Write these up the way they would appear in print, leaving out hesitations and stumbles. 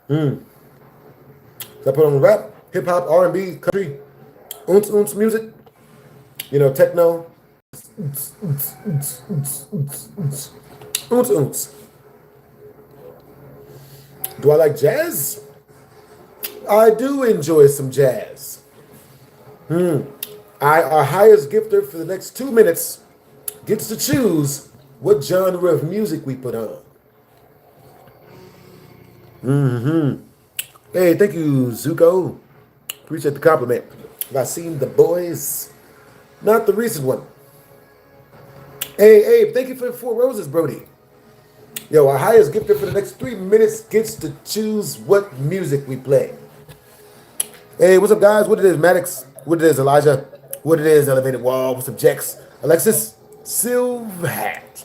Hmm. I put on rap, hip hop, R&B, country, oons music. You know, techno. Oons. Do I like jazz? I do enjoy some jazz. Our highest gifter for the next 2 minutes gets to choose what genre of music we put on. Hey, thank you, Zuko. Appreciate the compliment. Have I seen the boys? Not the recent one. Hey, Abe, thank you for the 4 roses, Brody. Yo, our highest gifter for the next 3 minutes gets to choose what music we play. Hey, what's up, guys? What it is, Maddox? What it is, Elijah? What it is, Elevated Wall? What's up, Jex? Alexis? Silverhat.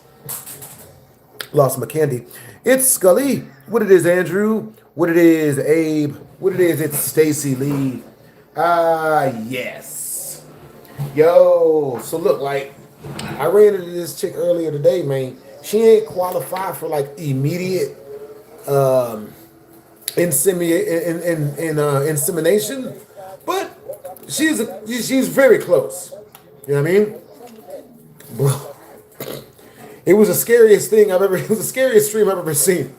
Lost my candy. It's Scully. What it is, Andrew? What it is, Abe? What it is, it's Stacy Lee. Yes. Yo, so look, like, I ran into this chick earlier today, man. She ain't qualified for, like, immediate insemination, but she's very close. You know what I mean? It was the scariest thing I've ever. It was the scariest stream I've ever seen.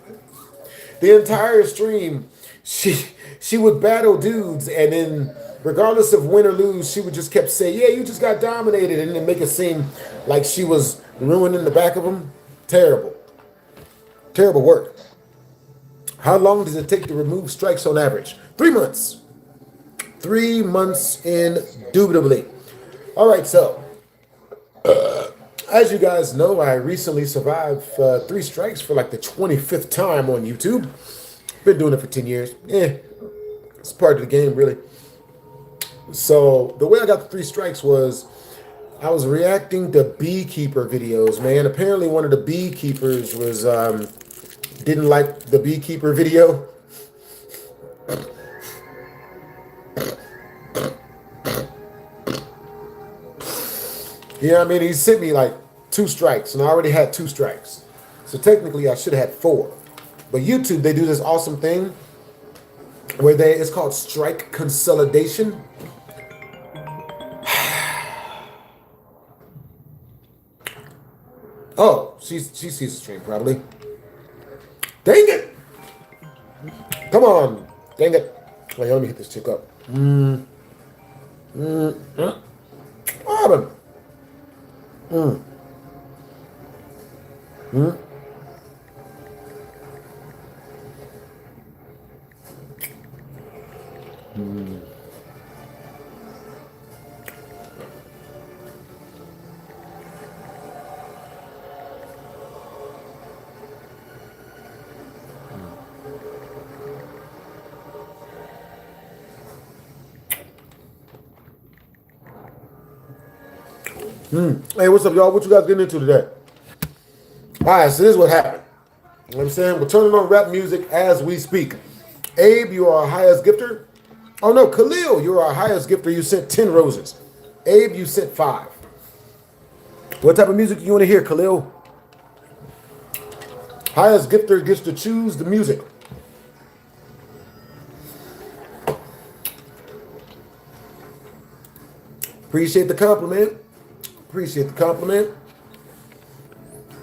The entire stream, she would battle dudes, and then regardless of win or lose, she would just kept saying, "Yeah, you just got dominated," and then make it seem like she was ruining the back of them. Terrible, terrible work. How long does it take to remove strikes on average? 3 months. 3 months indubitably. All right, so as you guys know, I recently survived 3 strikes for like the 25th time on YouTube. Been doing it for 10 years. It's part of the game, really. So the way I got the 3 strikes was I was reacting to beekeeper videos, man. Apparently one of the beekeepers was didn't like the beekeeper video. Yeah, I mean, he sent me like 2 strikes, and I already had 2 strikes. So technically, I should have had 4. But YouTube, they do this awesome thing where it's called strike consolidation. Oh, she sees the stream probably. Dang it! Come on, dang it! Wait, let me hit this chick up. Auburn. Hey, what's up, y'all? What you guys getting into today? All right, so this is what happened. You know what I'm saying? We're turning on rap music as we speak. Abe, you are our highest gifter. Oh, no, Khalil, you're our highest gifter. You sent 10 roses. Abe, you sent 5. What type of music you want to hear, Khalil? Highest gifter gets to choose the music. Appreciate the compliment. Appreciate the compliment.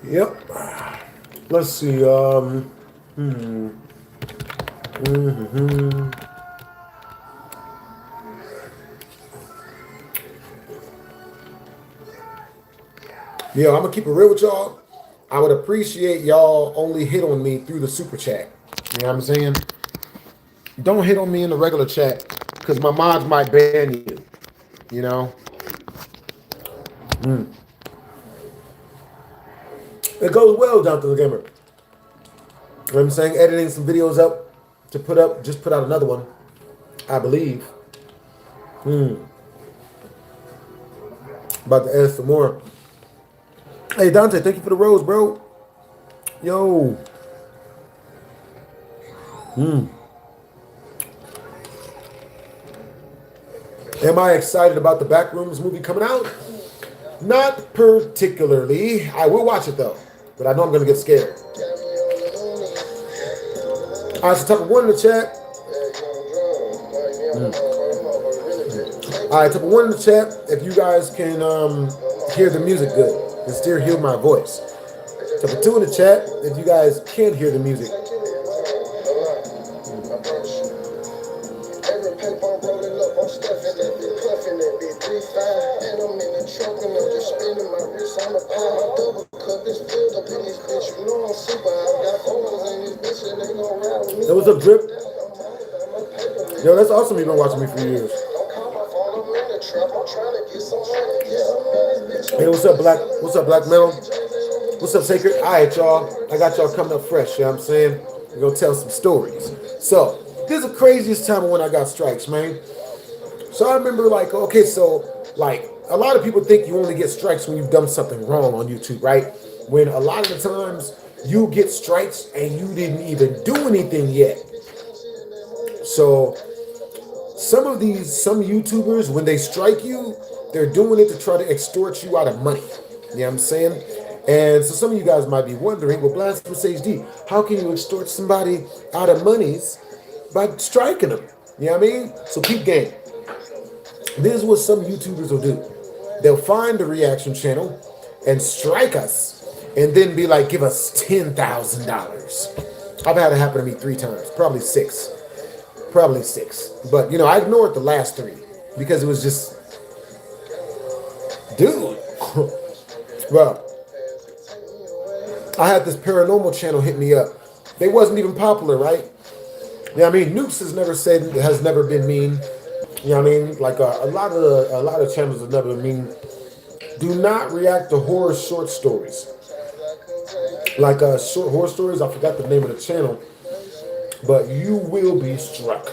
Yep. Let's see. Yeah, I'm gonna keep it real with y'all. I would appreciate y'all only hit on me through the super chat. You know what I'm saying? Don't hit on me in the regular chat because my mods might ban you. You know? It goes well, Jonathan the Gamer. You know what I'm saying? Editing some videos up to put up, just put out another one, I believe. About to add some more. Hey, Dante, thank you for the rose, bro. Yo. Am I excited about the Backrooms movie coming out? Not particularly. I will watch it, though. But I know I'm going to get scared. All right, so type of 1 in the chat. All right, type of 1 in the chat if you guys can hear the music good and still hear my voice. Type of 2 in the chat if you guys can't hear the music. Hey, what's up, Drip? Yo, that's awesome. You've been watching me for years. Hey, what's up, Black? What's up, Black Metal? What's up, Sacred? All right, y'all. I got y'all coming up fresh, you know what I'm saying? We're going to tell some stories. So, this is the craziest time when I got strikes, man. So, I remember, like, okay, so, like, a lot of people think you only get strikes when you've done something wrong on YouTube, right? When a lot of the times you get strikes and you didn't even do anything yet. So, some YouTubers, when they strike you, they're doing it to try to extort you out of money. You know what I'm saying? And so some of you guys might be wondering, well, BlastphamousHD, how can you extort somebody out of monies by striking them? You know what I mean? So keep game. This is what some YouTubers will do. They'll find the reaction channel and strike us and then be like, give us $10,000. I've had it happen to me 3 times, probably 6. Probably 6. But, you know, I ignored the last 3 because it was just, dude. Well, I had this paranormal channel hit me up. They wasn't even popular, right? Yeah, I mean, Nukes has never been mean. You know what I mean? Like a lot of channels have never been mean. Do not react to horror short stories. Like short horror stories. I forgot the name of the channel, but you will be struck.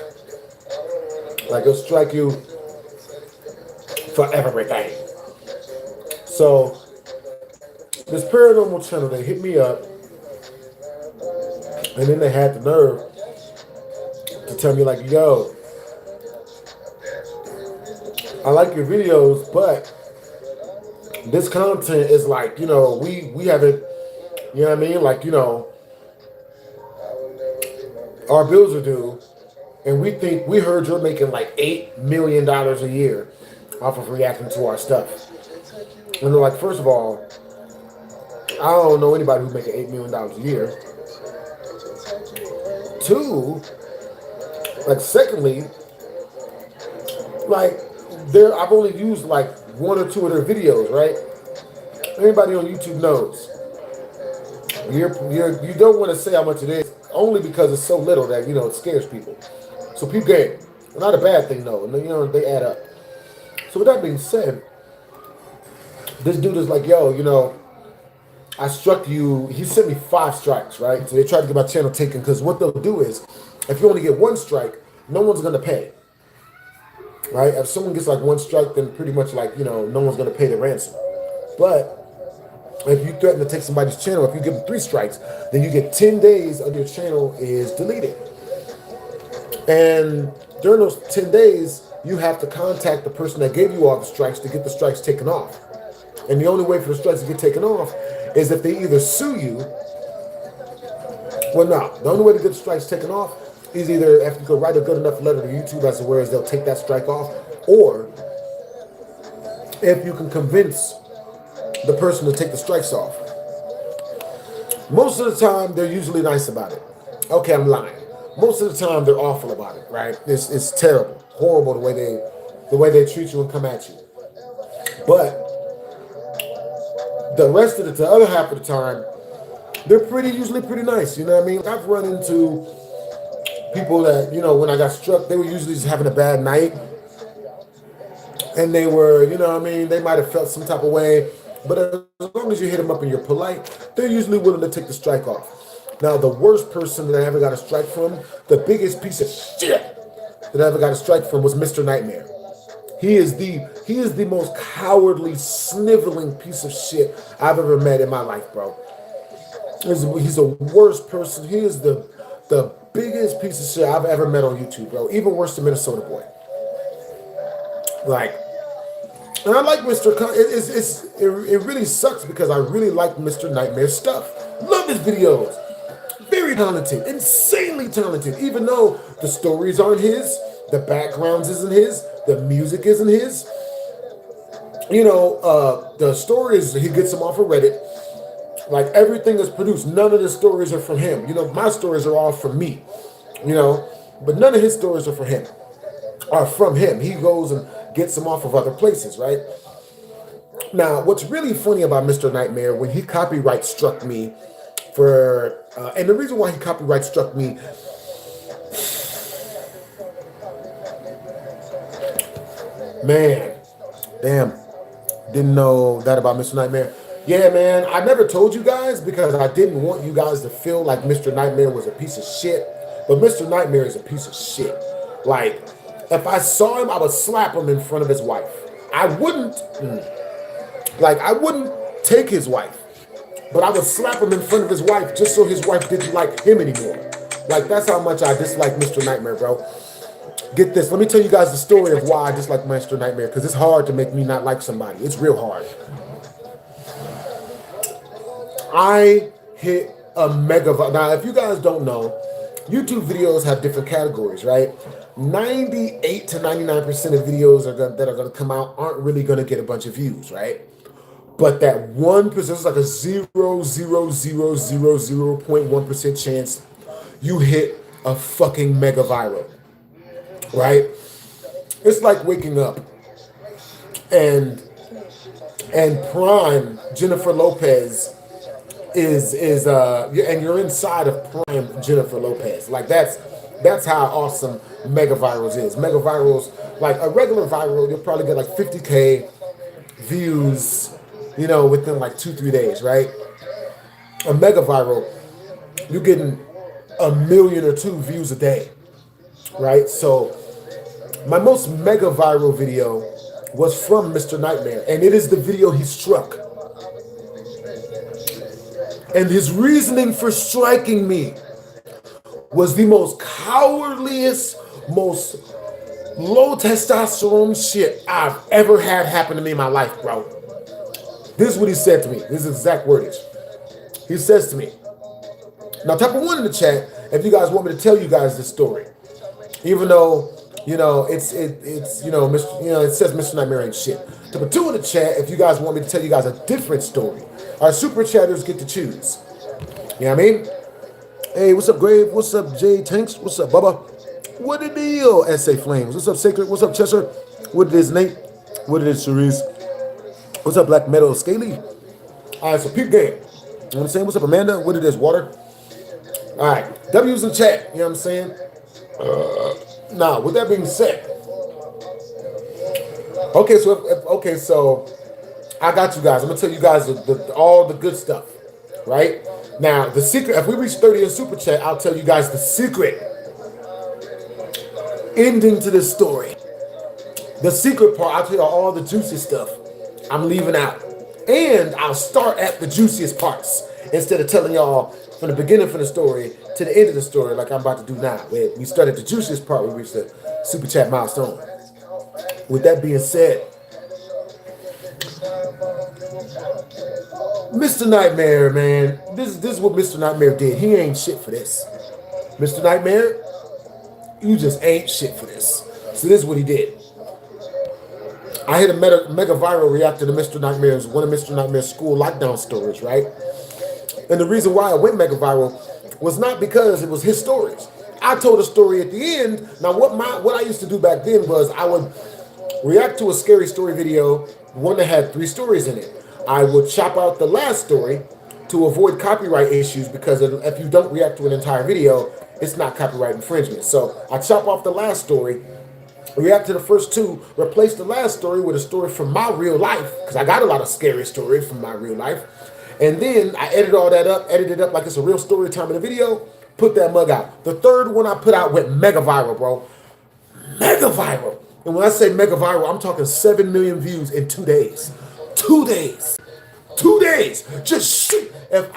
Like it'll strike you for everything. So this paranormal channel, they hit me up, and then they had the nerve to tell me like, yo, I like your videos, but this content is like, you know, we haven't, you know what I mean? Like, you know, our bills are due, and we heard you're making like $8 million a year off of reacting to our stuff. And they're like, first of all, I don't know anybody who's making $8 million a year. 2, like, secondly, like, I've only used like 1 or 2 of their videos, right? Anybody on YouTube knows. You don't want to say how much it is, only because it's so little that, you know, it scares people. So people game. Not a bad thing though. You know, they add up. So with that being said, this dude is like, yo, you know, I struck you. He sent me 5 strikes, right? So they tried to get my channel taken, because what they'll do is, if you only get 1 strike, no one's gonna pay. Right? If someone gets like 1 strike, then pretty much like, you know, no one's gonna pay the ransom. But if you threaten to take somebody's channel, if you give them 3 strikes, then you get 10 days of your channel is deleted. And during those 10 days, you have to contact the person that gave you all the strikes to get the strikes taken off. And the only way for the strikes to get taken off is if they either sue you. Well, no, the only way to get the strikes taken off is either if you can write a good enough letter to YouTube as to whereas they'll take that strike off, or if you can convince the person to take the strikes off. Most of the time, they're usually nice about it. Okay, I'm lying. Most of the time, they're awful about it, right? It's terrible, horrible the way they treat you and come at you. But the rest of the other half of the time, they're usually pretty nice. You know what I mean? I've run into people that, you know, when I got struck, they were usually just having a bad night, and they were, you know what I mean, they might have felt some type of way. But as long as you hit them up and you're polite, they're usually willing to take the strike off. Now, the worst person that I ever got a strike from, the biggest piece of shit that I ever got a strike from, was Mr. Nightmare. He is the most cowardly, sniveling piece of shit I've ever met in my life, bro. He's the worst person. He is the biggest piece of shit I've ever met on YouTube, bro. Even worse than Minnesota Boy. Like, and I like Mr. It really sucks because I really like Mr. Nightmare's stuff. Love his videos. Very talented, insanely talented, even though the stories aren't his, the backgrounds isn't his, the music isn't his. You know, the stories, he gets them off of Reddit. Like, everything is produced. None of the stories are from him. You know, my stories are all from me, you know, but none of his stories are for him, are from him. He goes and gets them off of other places, right? Now, what's really funny about Mr. Nightmare, when he copyright struck me for, and the reason why he copyright struck me, man, damn, didn't know that about Mr. Nightmare. Yeah, man, I never told you guys because I didn't want you guys to feel like Mr. Nightmare was a piece of shit. But Mr. Nightmare is a piece of shit. Like, if I saw him, I would slap him in front of his wife. I wouldn't, I wouldn't take his wife, but I would slap him in front of his wife just so his wife didn't like him anymore. Like, that's how much I dislike Mr. Nightmare, bro. Get this, let me tell you guys the story of why I dislike Mr. Nightmare, because it's hard to make me not like somebody. It's real hard. I hit a mega viral. Now, if you guys don't know, YouTube videos have different categories, right? 98 to 99% of videos that are going to come out aren't really going to get a bunch of views, right? But that 1%, it's like a 0.1% chance you hit a fucking mega viral, right? It's like waking up and prime Jennifer Lopez is and you're inside of prime Jennifer Lopez. Like, that's how awesome mega virals is. Mega virals, like a regular viral, you'll probably get like 50K views, you know, within like 2-3 days, right? A mega viral, you're getting 1 million or 2 views a day, right? So my most mega viral video was from Mr. Nightmare, and it is the video he struck. And his reasoning for striking me was the most cowardliest, most low testosterone shit I've ever had happen to me in my life, bro. This is what he said to me. This is exact wordage. He says to me, now type a 1 in the chat if you guys want me to tell you guys this story. Even though, you know, it's you know, it says Mr. Nightmare ain't shit. Type a 2 in the chat if you guys want me to tell you guys a different story. Our super chatters get to choose. You know what I mean? Hey, what's up, Grave? What's up, Jay Tanks? What's up, Bubba? What the deal, SA Flames? What's up, Sacred? What's up, Cheshire? What it is, Nate? What it is, Cherise? What's up, Black Metal Scaly? All right, so peep game. You know what I'm saying? What's up, Amanda? What it is, Water? All right, W's in chat. You know what I'm saying? Now, with that being said, okay, so I got you guys. I'm gonna tell you guys all the good stuff, right? Now, the secret, if we reach 30 in super chat, I'll tell you guys the secret ending to this story. The secret part, I'll tell you all the juicy stuff I'm leaving out. And I'll start at the juiciest parts instead of telling y'all from the beginning of the story to the end of the story like I'm about to do now. We start at the juiciest part, we reach the super chat milestone. With that being said, Mr. Nightmare, man, this is what Mr. Nightmare did. He ain't shit for this. Mr. Nightmare, you just ain't shit for this. So this is what he did. I hit a mega viral reactor to Mr. Nightmare's, one of Mr. Nightmare's school lockdown stories, right? And the reason why I went mega viral was not because it was his stories. I told a story at the end. Now, what I used to do back then was I would react to a scary story video, one that had 3 stories in it. I would chop out the last story to avoid copyright issues, because if you don't react to an entire video, it's not copyright infringement. So I chop off the last story, react to the first 2, replace the last story with a story from my real life, because I got a lot of scary stories from my real life. And then I edit all that up, edit it up like it's a real story time in the video, put that mug out. The third one I put out went mega viral, bro. Mega viral. And when I say mega viral, I'm talking 7 million views in 2 days. 2 days. 2 days. Just shit. If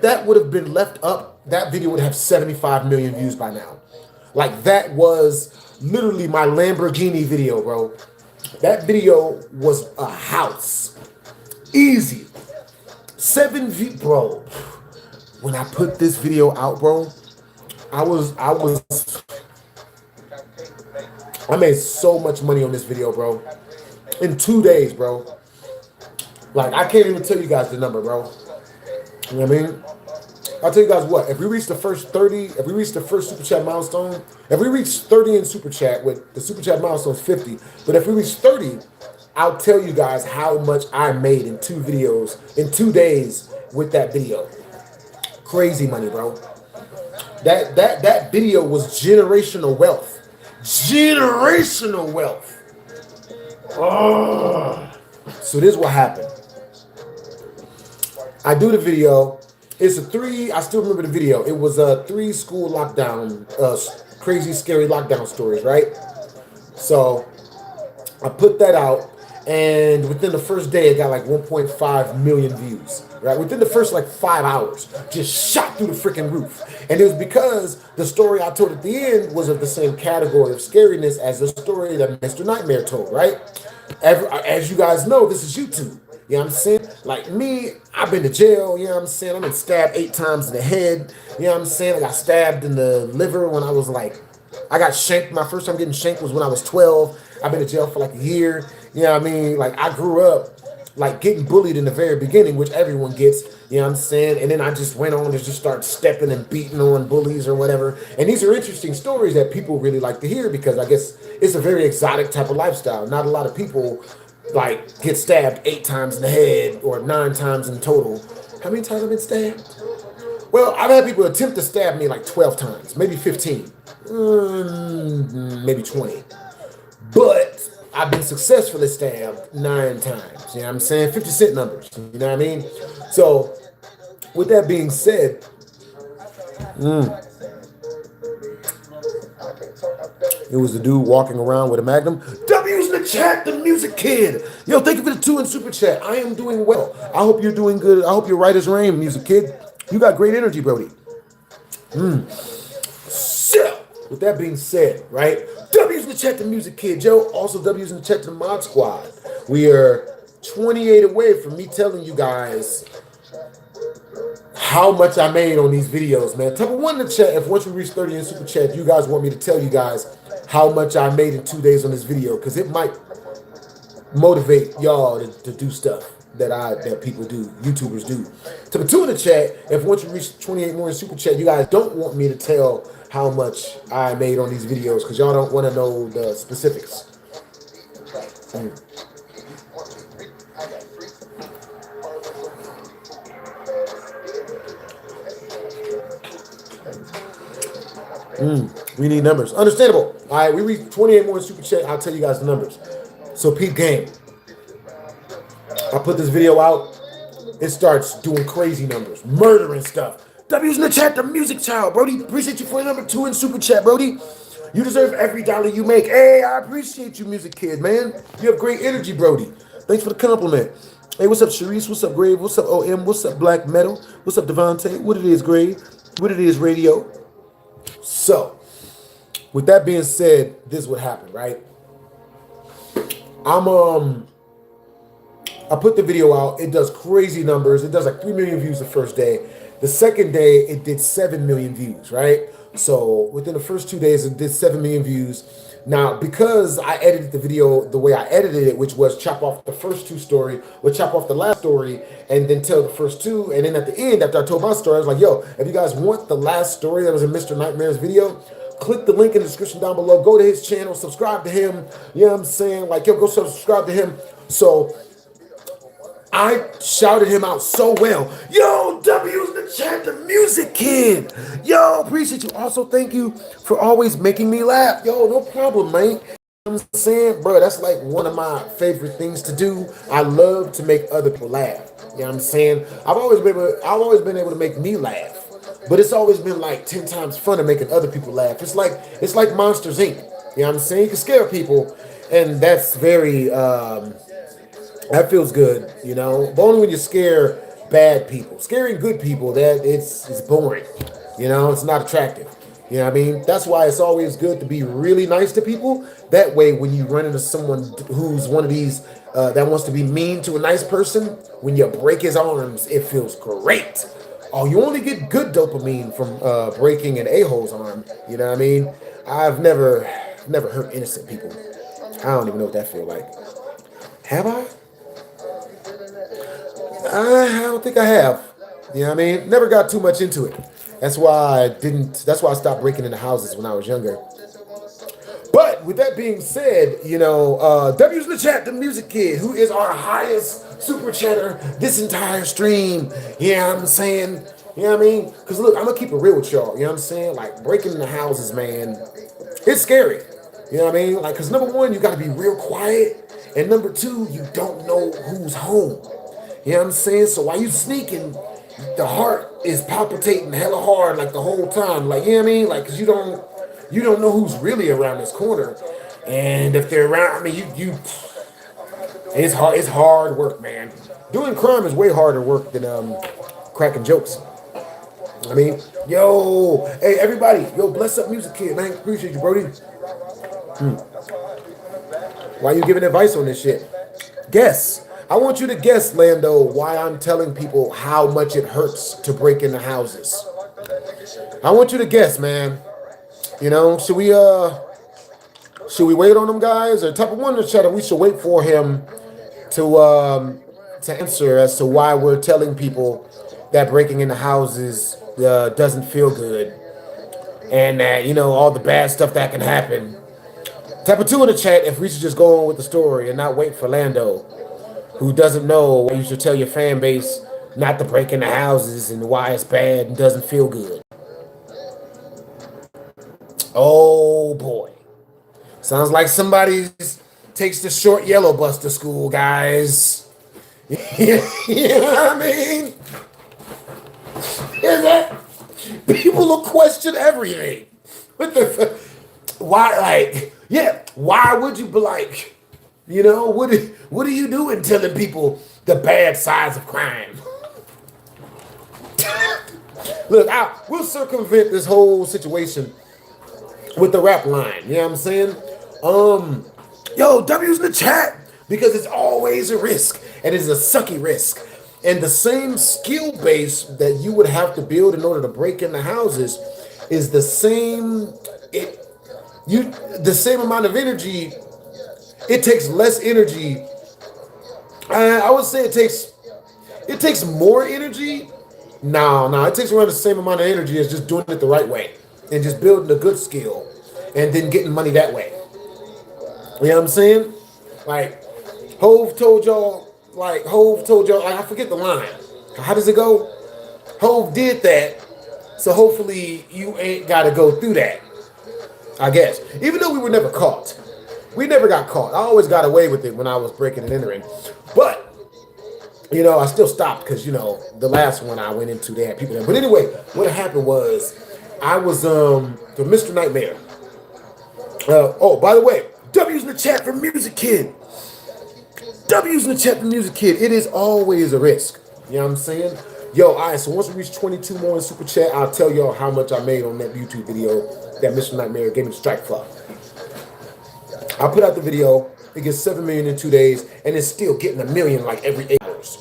that would have been left up, that video would have 75 million views by now. Like, that was literally my Lamborghini video, bro. That video was a house. Easy. 7 views, bro. when I put this video out, bro, I made so much money on this video, bro. In 2 days, bro. Like, I can't even tell you guys the number, bro. You know what I mean? I'll tell you guys what, if we reach the first 30, if we reach the first Super Chat milestone, if we reach 30 in Super Chat, with the Super Chat milestone is 50, but if we reach 30, I'll tell you guys how much I made in 2 videos, in 2 days with that video. Crazy money, bro. That video was generational wealth. Generational wealth. Oh. So this is what happened. I do the video. It's a 3, I still remember the video. It was a 3 school lockdown, crazy, scary lockdown stories, right? So I put that out, and within the first day, it got like 1.5 million views, right? Within the first like 5 hours, just shot through the freaking roof. And it was because the story I told at the end was of the same category of scariness as the story that Mr. Nightmare told, right? As you guys know, this is YouTube. You know what I'm saying? Like me, I've been to jail, you know what I'm saying? I've been stabbed 8 times in the head, you know what I'm saying? I got stabbed in the liver when I was like, I got shanked. My first time getting shanked was when I was 12. I've been to jail for like a year, you know what I mean? Like I grew up like getting bullied in the very beginning, which everyone gets, you know what I'm saying? And then I just went on to just start stepping and beating on bullies or whatever. And these are interesting stories that people really like to hear because I guess it's a very exotic type of lifestyle. Not a lot of people like get stabbed 8 times in the head or 9 times in total. How many times have I been stabbed? Well, I've had people attempt to stab me like 12 times, maybe 15, maybe 20. But I've been successfully stabbed 9 times. You know what I'm saying? 50 cent numbers. You know what I mean? So, with that being said, it was the dude walking around with a magnum. W's in the chat, the music kid. Yo, thank you for the 2 in super chat. I am doing well. I hope you're doing good. I hope you're right as rain, music kid. You got great energy, Brody. So, with that being said, right? W's in the chat, the music kid. Joe, also W's in the chat to the mod squad. We are 28 away from me telling you guys how much I made on these videos, man. Type of 1 in the chat if once we reach 30 in super chat, you guys want me to tell you guys how much I made in 2 days on this video, because it might motivate y'all to do stuff that people do, YouTubers do. Type of 2 in the chat if once we reach 28 more in super chat, you guys don't want me to tell how much I made on these videos because y'all don't want to know the specifics. We need numbers. Understandable. All right, we reach 28 more in super chat. I'll tell you guys the numbers. So peep game. I put this video out. It starts doing crazy numbers, murdering stuff. W's in the chat, the music child, Brody. Appreciate you for number 2 in super chat, Brody. You deserve every dollar you make. Hey, I appreciate you, music kid, man. You have great energy, Brody. Thanks for the compliment. Hey, what's up, Sharice? What's up, Grave? What's up, OM? What's up, Black Metal? What's up, Devontae? What it is, Grave? What it is, Radio? So, with that being said, this is what happened, right? I put the video out. It does crazy numbers. It does like 3 million views the first day. The second day, it did 7 million views, right? So within the first 2 days, it did 7 million views. Now, because I edited the video the way I edited it, which was chop off the first 2 story, or chop off the last story, and then tell the first 2. And then at the end, after I told my story, I was like, yo, if you guys want the last story that was in Mr. Nightmare's video, click the link in the description down below. Go to his channel, subscribe to him. You know what I'm saying? Like, yo, go subscribe to him. So I shouted him out so well. Yo, W's in the chat, the music kid. Yo, appreciate you. Also, thank you for always making me laugh. Yo, no problem, man. You know what I'm saying? Bro, that's like one of my favorite things to do. I love to make other people laugh. You know what I'm saying? I've always been able to make me laugh. But it's always been like 10 times funner making other people laugh. It's like Monsters Inc. You know what I'm saying? You can scare people, and that's very that feels good, you know. But only when you scare bad people. Scaring good people, that it's boring. You know, it's not attractive. You know what I mean? That's why it's always good to be really nice to people. That way, when you run into someone who's one of these that wants to be mean to a nice person, when you break his arms, it feels great. Oh, you only get good dopamine from breaking an a-hole's arm. You know what I mean? I've never hurt innocent people. I don't even know what that feel like. Have I? I don't think I have. You know what I mean? Never got too much into it. That's why I didn't. That's why I stopped breaking into houses when I was younger. But with that being said, you know, W's in the chat, the music kid, who is our highest super chatter this entire stream. You know what I'm saying? You know what I mean? Because look, I'm going to keep it real with y'all. You know what I'm saying? Like, breaking into houses, man, it's scary. You know what I mean? Like, because number one, you got to be real quiet. And number two, you don't know who's home. You know what I'm saying? So while you sneaking, the heart is palpitating hella hard like the whole time. Like, you know what I mean? Like, because you don't know who's really around this corner. And if they're around, I mean, it's hard work, man. Doing crime is way harder work than cracking jokes. I mean, yo, hey, everybody, yo, bless up music kid, man. Appreciate you, Brody. Why you giving advice on this shit? Guess. I want you to guess, Lando, why I'm telling people how much it hurts to break into houses. I want you to guess, man. You know, should we wait on them guys? Or type of one in the chat, we should wait for him to answer as to why we're telling people that breaking into houses doesn't feel good, and that, you know, all the bad stuff that can happen. Type of two in the chat if we should just go on with the story and not wait for Lando, who doesn't know why you should tell your fan base not to break into houses and why it's bad and doesn't feel good. Oh boy. Sounds like somebody takes the short yellow bus to school, guys. You know what I mean? Is that people will question everything. What the why, like, yeah, why would you be like, you know, what are you doing telling people the bad sides of crime? Look, we'll circumvent this whole situation with the rap line. You know what I'm saying? Yo, W's in the chat, because it's always a risk, and it's a sucky risk. And the same skill base that you would have to build in order to break into houses is the same. The same amount of energy. It takes less energy. I would say it takes more energy. No, it takes around the same amount of energy as just doing it the right way and just building a good skill and then getting money that way. You know what I'm saying? Like, Hove told y'all, I forget the line. How does it go? Hove did that, so hopefully you ain't got to go through that, I guess. Even though we were never caught. We never got caught. I always got away with it when I was breaking and entering. But, you know, I still stopped because, you know, the last one I went into, they had people there. But anyway, what happened was I was the Mr. Nightmare. Oh, by the way, W's in the chat for Music Kid. W's in the chat for Music Kid. It is always a risk. You know what I'm saying? Yo, all right, so once we reach 22 more in Super Chat, I'll tell y'all how much I made on that YouTube video that Mr. Nightmare gave me the strike for. I put out the video, it gets 7 million in 2 days, and it's still getting 1 million like every 8 hours.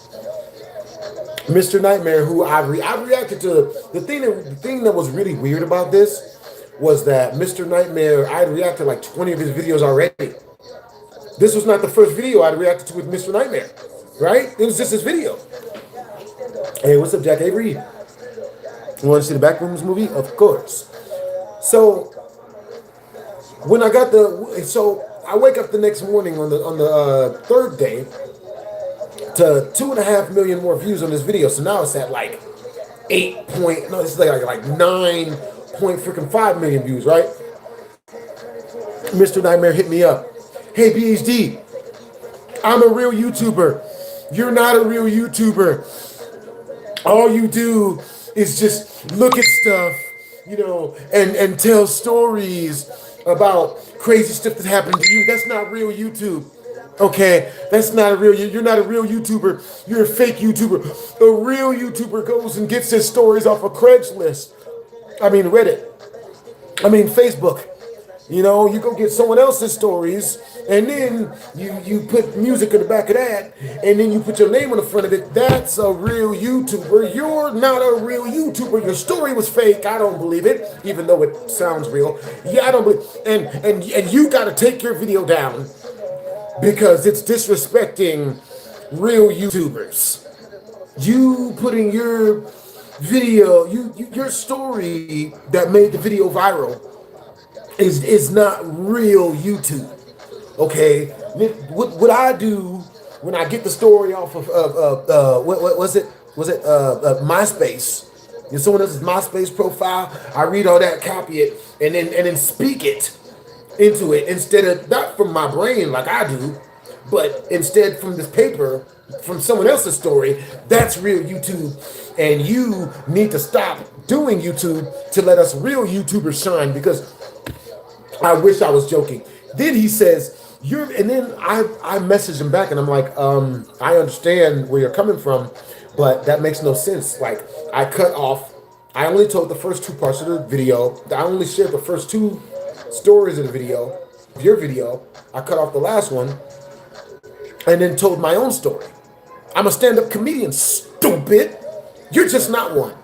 Mr. Nightmare, who I reacted to, the thing that was really weird about this was that Mr. Nightmare, I had reacted to like 20 of his videos already. This was not the first video I'd reacted to with Mr. Nightmare, right? It was just his video. Hey, what's up, Jack Avery? You want to see the Backrooms movie? Of course. So when I got I wake up the next morning on the third day to 2.5 million more views on this video. So now it's at like 9.5 million views, right? Mr. Nightmare hit me up. Hey, BHD, I'm a real YouTuber. You're not a real YouTuber. All you do is just look at stuff, you know, and tell stories about crazy stuff that happened to you. That's not real YouTube. Okay, that's not a real, you're not a real YouTuber. You're a fake YouTuber. A real YouTuber goes and gets his stories off of Craigslist. I mean, Reddit. I mean, Facebook. You know, you go get someone else's stories, and then you put music in the back of that, and then you put your name on the front of it. That's a real YouTuber. You're not a real YouTuber. Your story was fake. I don't believe it, even though it sounds real. Yeah, I don't believe. And you got to take your video down because it's disrespecting real YouTubers. You putting your video, your story that made the video viral is not real YouTube. Okay, what I do when I get the story off of what was it? Was it MySpace? You know, someone else's MySpace profile. I read all that, copy it, and then speak it into it instead of not from my brain like I do, but instead from this paper, from someone else's story. That's real YouTube, and you need to stop doing YouTube to let us real YouTubers shine. Because I wish I was joking. Then he says, and then I messaged him back and I'm like, I understand where you're coming from, but that makes no sense. Like, I only told the first 2 parts of the video. I only shared the first 2 stories of the video, your video. I cut off the last one and then told my own story. I'm a stand-up comedian, stupid. You're just not one.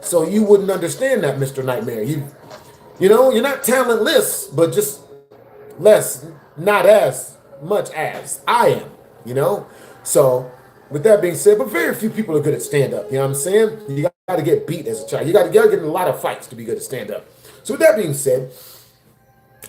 So you wouldn't understand that, Mr. Nightmare. You know, you're not talentless, but just less, not as much as I am, you know? So, with that being said, but very few people are good at stand-up, you know what I'm saying? You got to get beat as a child. You got to get in a lot of fights to be good at stand-up. So, with that being said,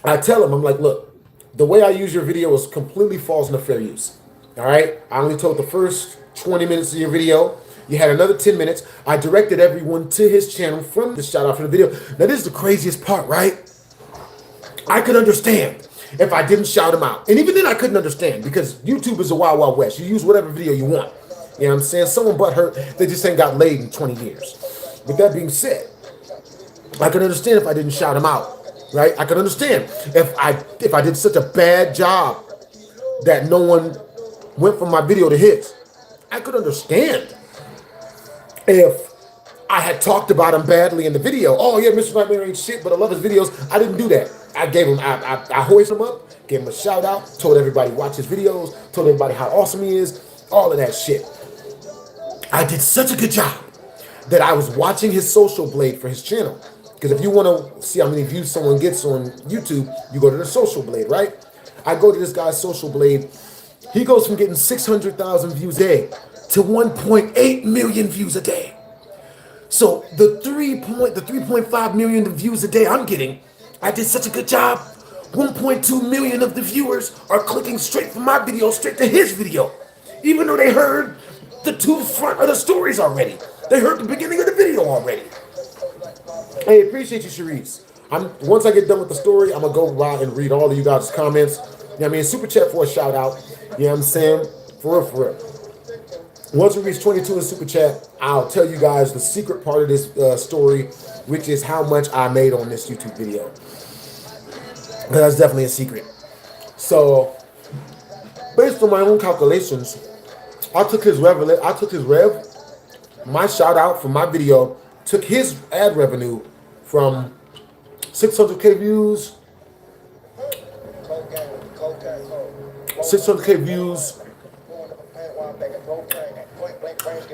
I tell him, I'm like, look, the way I use your video is completely falls into fair use, all right? I only told the first 20 minutes of your video. You had another 10 minutes. I directed everyone to his channel from the shout out for the video. Now, this is the craziest part, right? I could understand if I didn't shout him out. And even then, I couldn't understand because YouTube is a wild, wild west. You use whatever video you want. You know what I'm saying? Someone butt hurt, they just ain't got laid in 20 years. With that being said, I could understand if I didn't shout him out, right? I could understand if I did such a bad job that no one went from my video to his. I could understand if I had talked about him badly in the video. Oh yeah, Mr. Nightmare ain't shit, but I love his videos. I didn't do that. I gave him, I hoisted him up, gave him a shout out, told everybody watch his videos, told everybody how awesome he is, all of that shit. I did such a good job that I was watching his social blade for his channel. Because if you want to see how many views someone gets on YouTube, you go to the social blade, right? I go to this guy's social blade. He goes from getting 600,000 views a day to 1.8 million views a day. So the 3.5 million views a day I'm getting, I did such a good job. 1.2 million of the viewers are clicking straight from my video straight to his video, even though they heard the 2 front of the stories already. They heard the beginning of the video already. Hey, appreciate you, Sharice. Once I get done with the story, I'm gonna go around and read all of you guys' comments. You know what I mean? Super chat for a shout out. You know what I'm saying? For real, for real. Once we reach 22 in super chat, I'll tell you guys the secret part of this story, which is how much I made on this YouTube video. That's definitely a secret. So, based on my own calculations, I took his rev, my shout out from my video, took his ad revenue from 600K views, 600K views.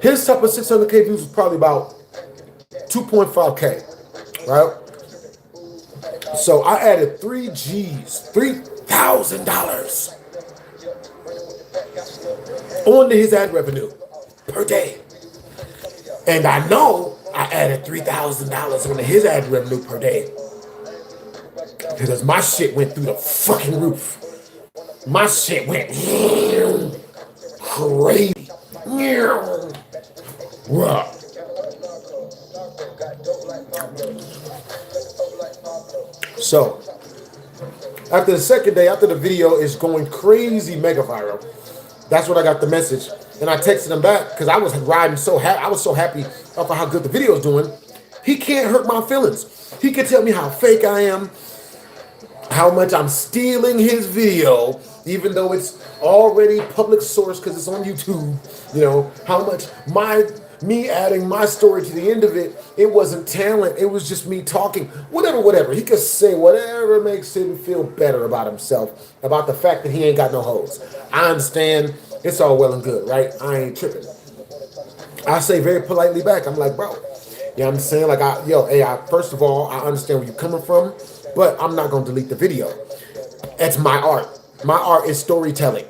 His top of 600K views was probably about 2.5K, right? So I added 3 G's, $3,000 onto his ad revenue per day. And I know I added $3,000 onto his ad revenue per day because my shit went through the fucking roof. My shit went crazy. Wow. So, after the second day, after the video is going crazy mega viral, that's when I got the message. And I texted him back because I was riding so happy. I was so happy about how good the video is doing. He can't hurt my feelings. He can tell me how fake I am, how much I'm stealing his video, even though it's already public source because it's on YouTube. You know, how much me adding my story to the end of it, it wasn't talent. It was just me talking. Whatever. He could say whatever makes him feel better about himself, about the fact that he ain't got no hoes. I understand. It's all well and good, right? I ain't tripping. I say very politely back, I'm like, bro, you know what I'm saying? Like, first of all, I understand where you're coming from, but I'm not going to delete the video. That's my art. My art is storytelling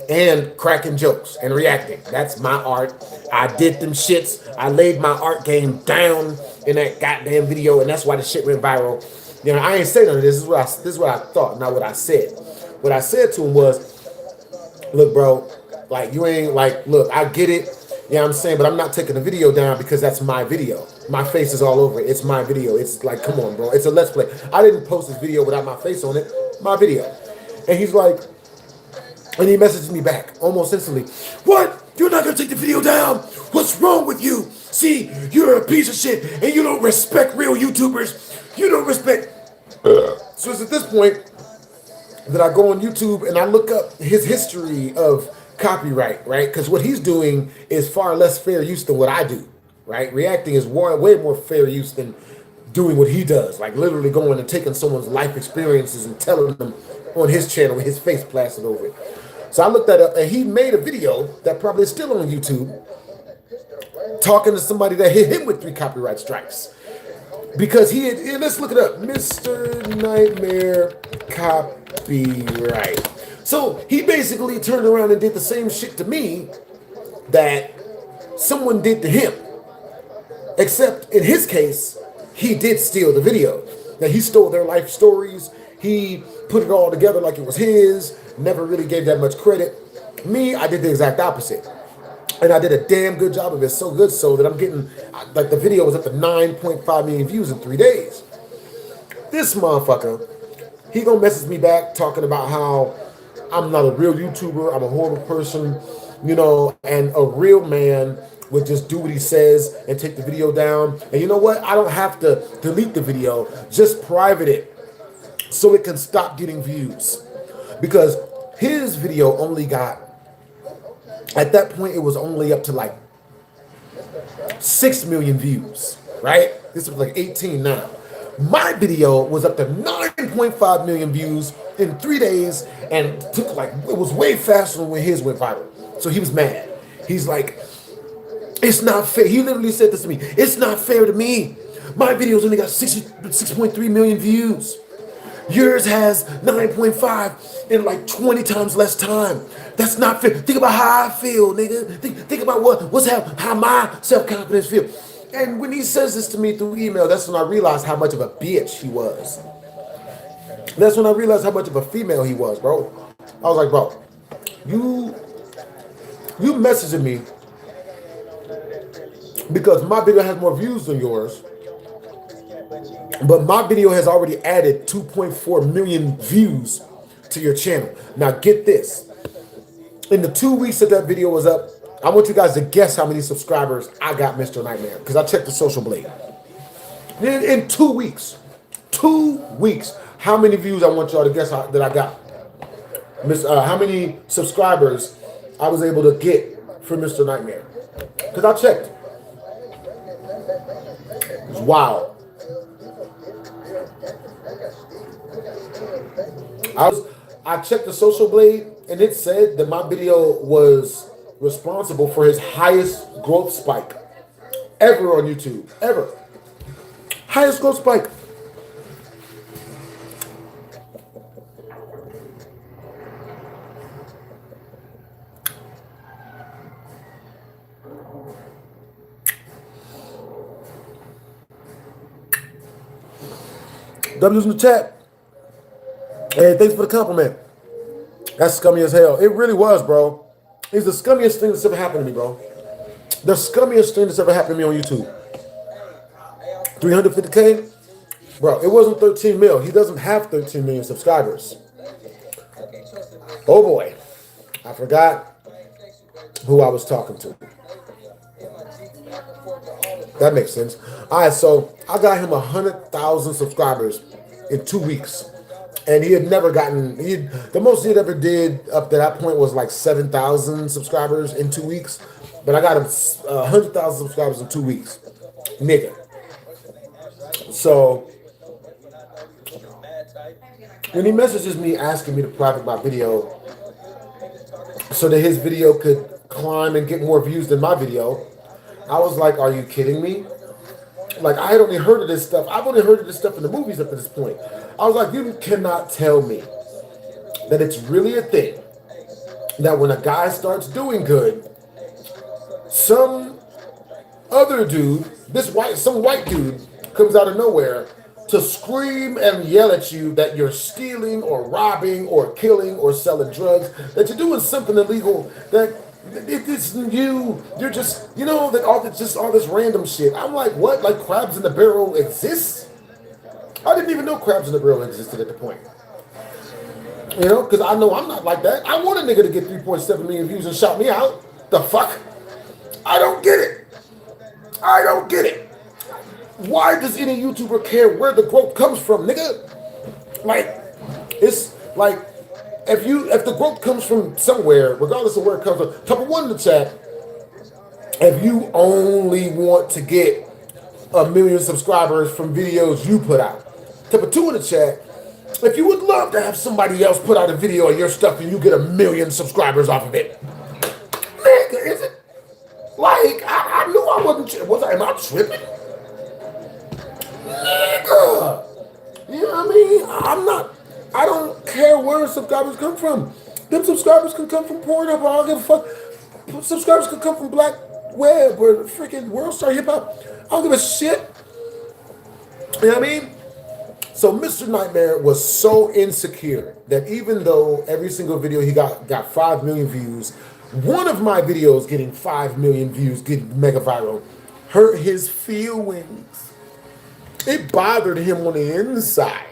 and cracking jokes and reacting. That's my art. I did them shits. I laid my art game down in that goddamn video, and that's why the shit went viral. You know, I ain't say none of this. This is what I thought, not what I said. What I said to him was, look, bro, like, you ain't, like, look, I get it. You know what I'm saying? But I'm not taking the video down because that's my video. My face is all over it. It's my video. It's like, come on, bro. It's a Let's Play. I didn't post this video without my face on it. My video. And he's like, and he messaged me back almost instantly. What? You're not going to take the video down? What's wrong with you? See, you're a piece of shit and you don't respect real YouTubers. You don't respect. So it's at this point that I go on YouTube and I look up his history of copyright, right? Because what he's doing is far less fair use than what I do, right? Reacting is way more fair use than doing what he does, like literally going and taking someone's life experiences and telling them on his channel with his face plastered over it. So I looked that up, and he made a video that probably is still on YouTube talking to somebody that hit him with 3 copyright strikes. Because he had, let's look it up, Mr. Nightmare copyright. So he basically turned around and did the same shit to me that someone did to him. Except in his case, he did steal the video. Now, he stole their life stories. He put it all together like it was his. Never really gave that much credit. Me, I did the exact opposite. And I did a damn good job of it. So good so that I'm getting, like, the video was up to 9.5 million views in 3 days. This motherfucker, he gonna message me back talking about how I'm not a real YouTuber, I'm a horrible person, you know, and a real man would just do what he says and take the video down. And you know what? I don't have to delete the video, just private it so it can stop getting views. Because his video only got, at that point, it was only up to like 6 million views, right? This was like 18 now. My video was up to 9.5 million views in 3 days, and took like, it was way faster than when his went viral. So he was mad. He's like, it's not fair. He literally said this to me. It's not fair to me. My videos only got 6.3 million views. Yours has 9.5 in like 20 times less time. That's not fair. Think about how I feel, nigga. Think about how my self-confidence feel. And when he says this to me through email, that's when I realized how much of a bitch he was. That's when I realized how much of a female he was, bro. I was like, bro, you messaging me because my video has more views than yours, but my video has already added 2.4 million views to your channel. Now get this. In the 2 weeks that video was up, I want you guys to guess how many subscribers I got, Mr. Nightmare, because I checked the social blade. In 2 weeks, how many views I want y'all to guess that I got? How many subscribers I was able to get for Mr. Nightmare? Because I checked. It's wild. I checked the social blade, and it said that my video was responsible for his highest growth spike ever on YouTube. Ever. Highest growth spike. W's in the chat. Hey, thanks for the compliment. That's scummy as hell. It really was, bro. It's the scummiest thing that's ever happened to me, bro. The scummiest thing that's ever happened to me on YouTube. 350K? Bro, it wasn't 13 mil. He doesn't have 13 million subscribers. Oh boy. I forgot who I was talking to. That makes sense. All right, so I got him 100,000 subscribers in 2 weeks. And he had never gotten, the most he had ever did up to that point was like 7,000 subscribers in 2 weeks. But I got him 100,000 subscribers in 2 weeks. Nigga. So, when he messages me asking me to private my video so that his video could climb and get more views than my video, I was like, are you kidding me? Like, I had only heard of this stuff. I've only heard of this stuff in the movies up to this point. I was like, you cannot tell me that it's really a thing that when a guy starts doing good, some other dude, some white dude comes out of nowhere to scream and yell at you that you're stealing or robbing or killing or selling drugs, that you're doing something illegal, that it's you're just, you know, that all this random shit. I'm like, what? Like crabs in the barrel exists? I didn't even know crabs in the barrel existed at the point. You know, because I know I'm not like that. I want a nigga to get 3.7 million views and shout me out. The fuck? I don't get it. I don't get it. Why does any YouTuber care where the growth comes from, nigga? Like, it's like, if the growth comes from somewhere, regardless of where it comes from, type of one in the chat, if you only want to get 1 million subscribers from videos you put out. Type of two in the chat, if you would love to have somebody else put out a video of your stuff and you get 1 million subscribers off of it. Nigga, is it? Like, I knew I wasn't, am I tripping? Nigga. You know what I mean? I don't care where subscribers come from. Them subscribers can come from Pornhub, I don't give a fuck. Subscribers can come from Black Web or freaking World Star Hip Hop. I don't give a shit. You know what I mean? So Mr. Nightmare was so insecure that even though every single video he got 5 million views, one of my videos getting 5 million views, getting mega viral, hurt his feelings. It bothered him on the inside.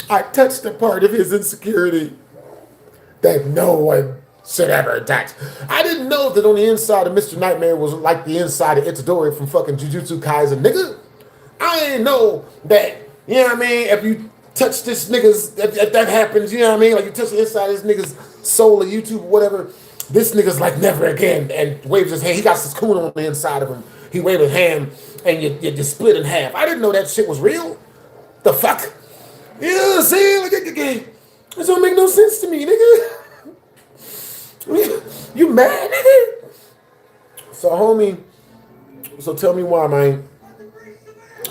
I touched a part of his insecurity that no one should ever touch. I didn't know that on the inside of Mr. Nightmare was like the inside of Itadori from fucking Jujutsu Kaisen, nigga. I didn't know that, you know what I mean, if you touch this nigga's, if that happens, you know what I mean, like you touch the inside of this nigga's soul or YouTube or whatever, this nigga's like never again, and waves his hand. He got cocoon on the inside of him. He waved his hand and you just split in half. I didn't know that shit was real. The fuck? You know what I'm saying? Like, this don't make no sense to me, nigga. You mad, nigga? So, homie, so tell me why, man.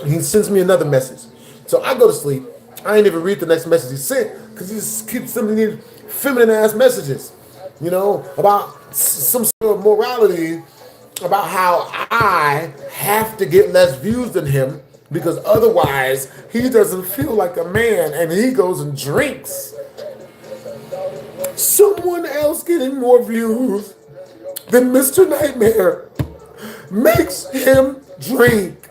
He sends me another message. So I go to sleep. I ain't even read the next message he sent because he just keeps sending these feminine-ass messages, you know, about some sort of morality, about how I have to get less views than him because otherwise he doesn't feel like a man and he goes and drinks. Someone else getting more views than Mr. Nightmare makes him drink.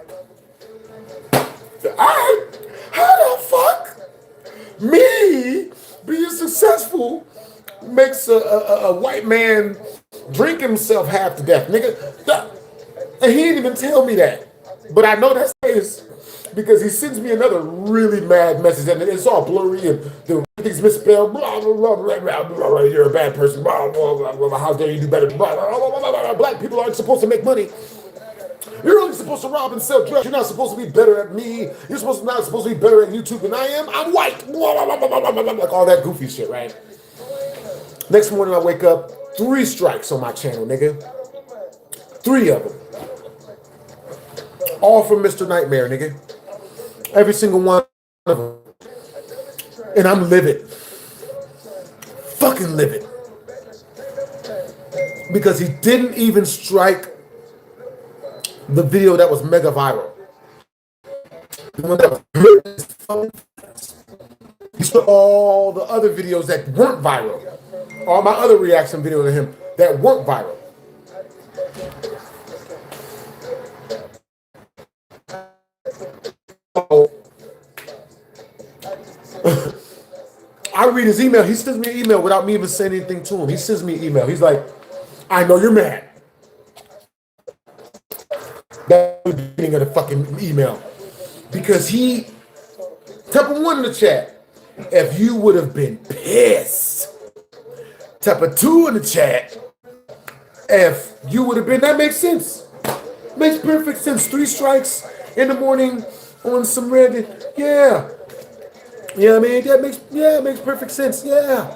How the fuck me being successful makes a white man drink himself half to death, nigga? And he didn't even tell me that. But I know that's his because he sends me another really mad message and it's all blurry and everything's misspelled. Blah, blah, blah, blah, blah, blah, blah, you're a bad person. Blah, blah, blah, blah, how dare you do better? Blah, blah, blah, blah, blah, black people aren't supposed to make money. You're only supposed to rob and sell drugs. You're not supposed to be better at me. You're not supposed to be better at YouTube than I am. I'm white. Blah, blah, blah, blah, blah, blah, like all that goofy shit, right? Next morning I wake up, 3 strikes on my channel, nigga. 3 of them. All from Mr. Nightmare, nigga. Every single one of them. And I'm livid. Fucking livid. Because he didn't even strike the video that was mega viral. The one that was he struck all the other videos that weren't viral. All my other reaction videos to him that weren't viral. I read his email. He sends me an email without me even saying anything to him. He sends me an email. He's like, I know you're mad. That's the beginning of the fucking email. Because he, type of one in the chat, if you would have been pissed. Type a 2 in the chat if you would have been. That makes sense. Makes perfect sense. 3 strikes in the morning on some red. Yeah. Yeah, I mean, that makes, yeah, it makes perfect sense. Yeah.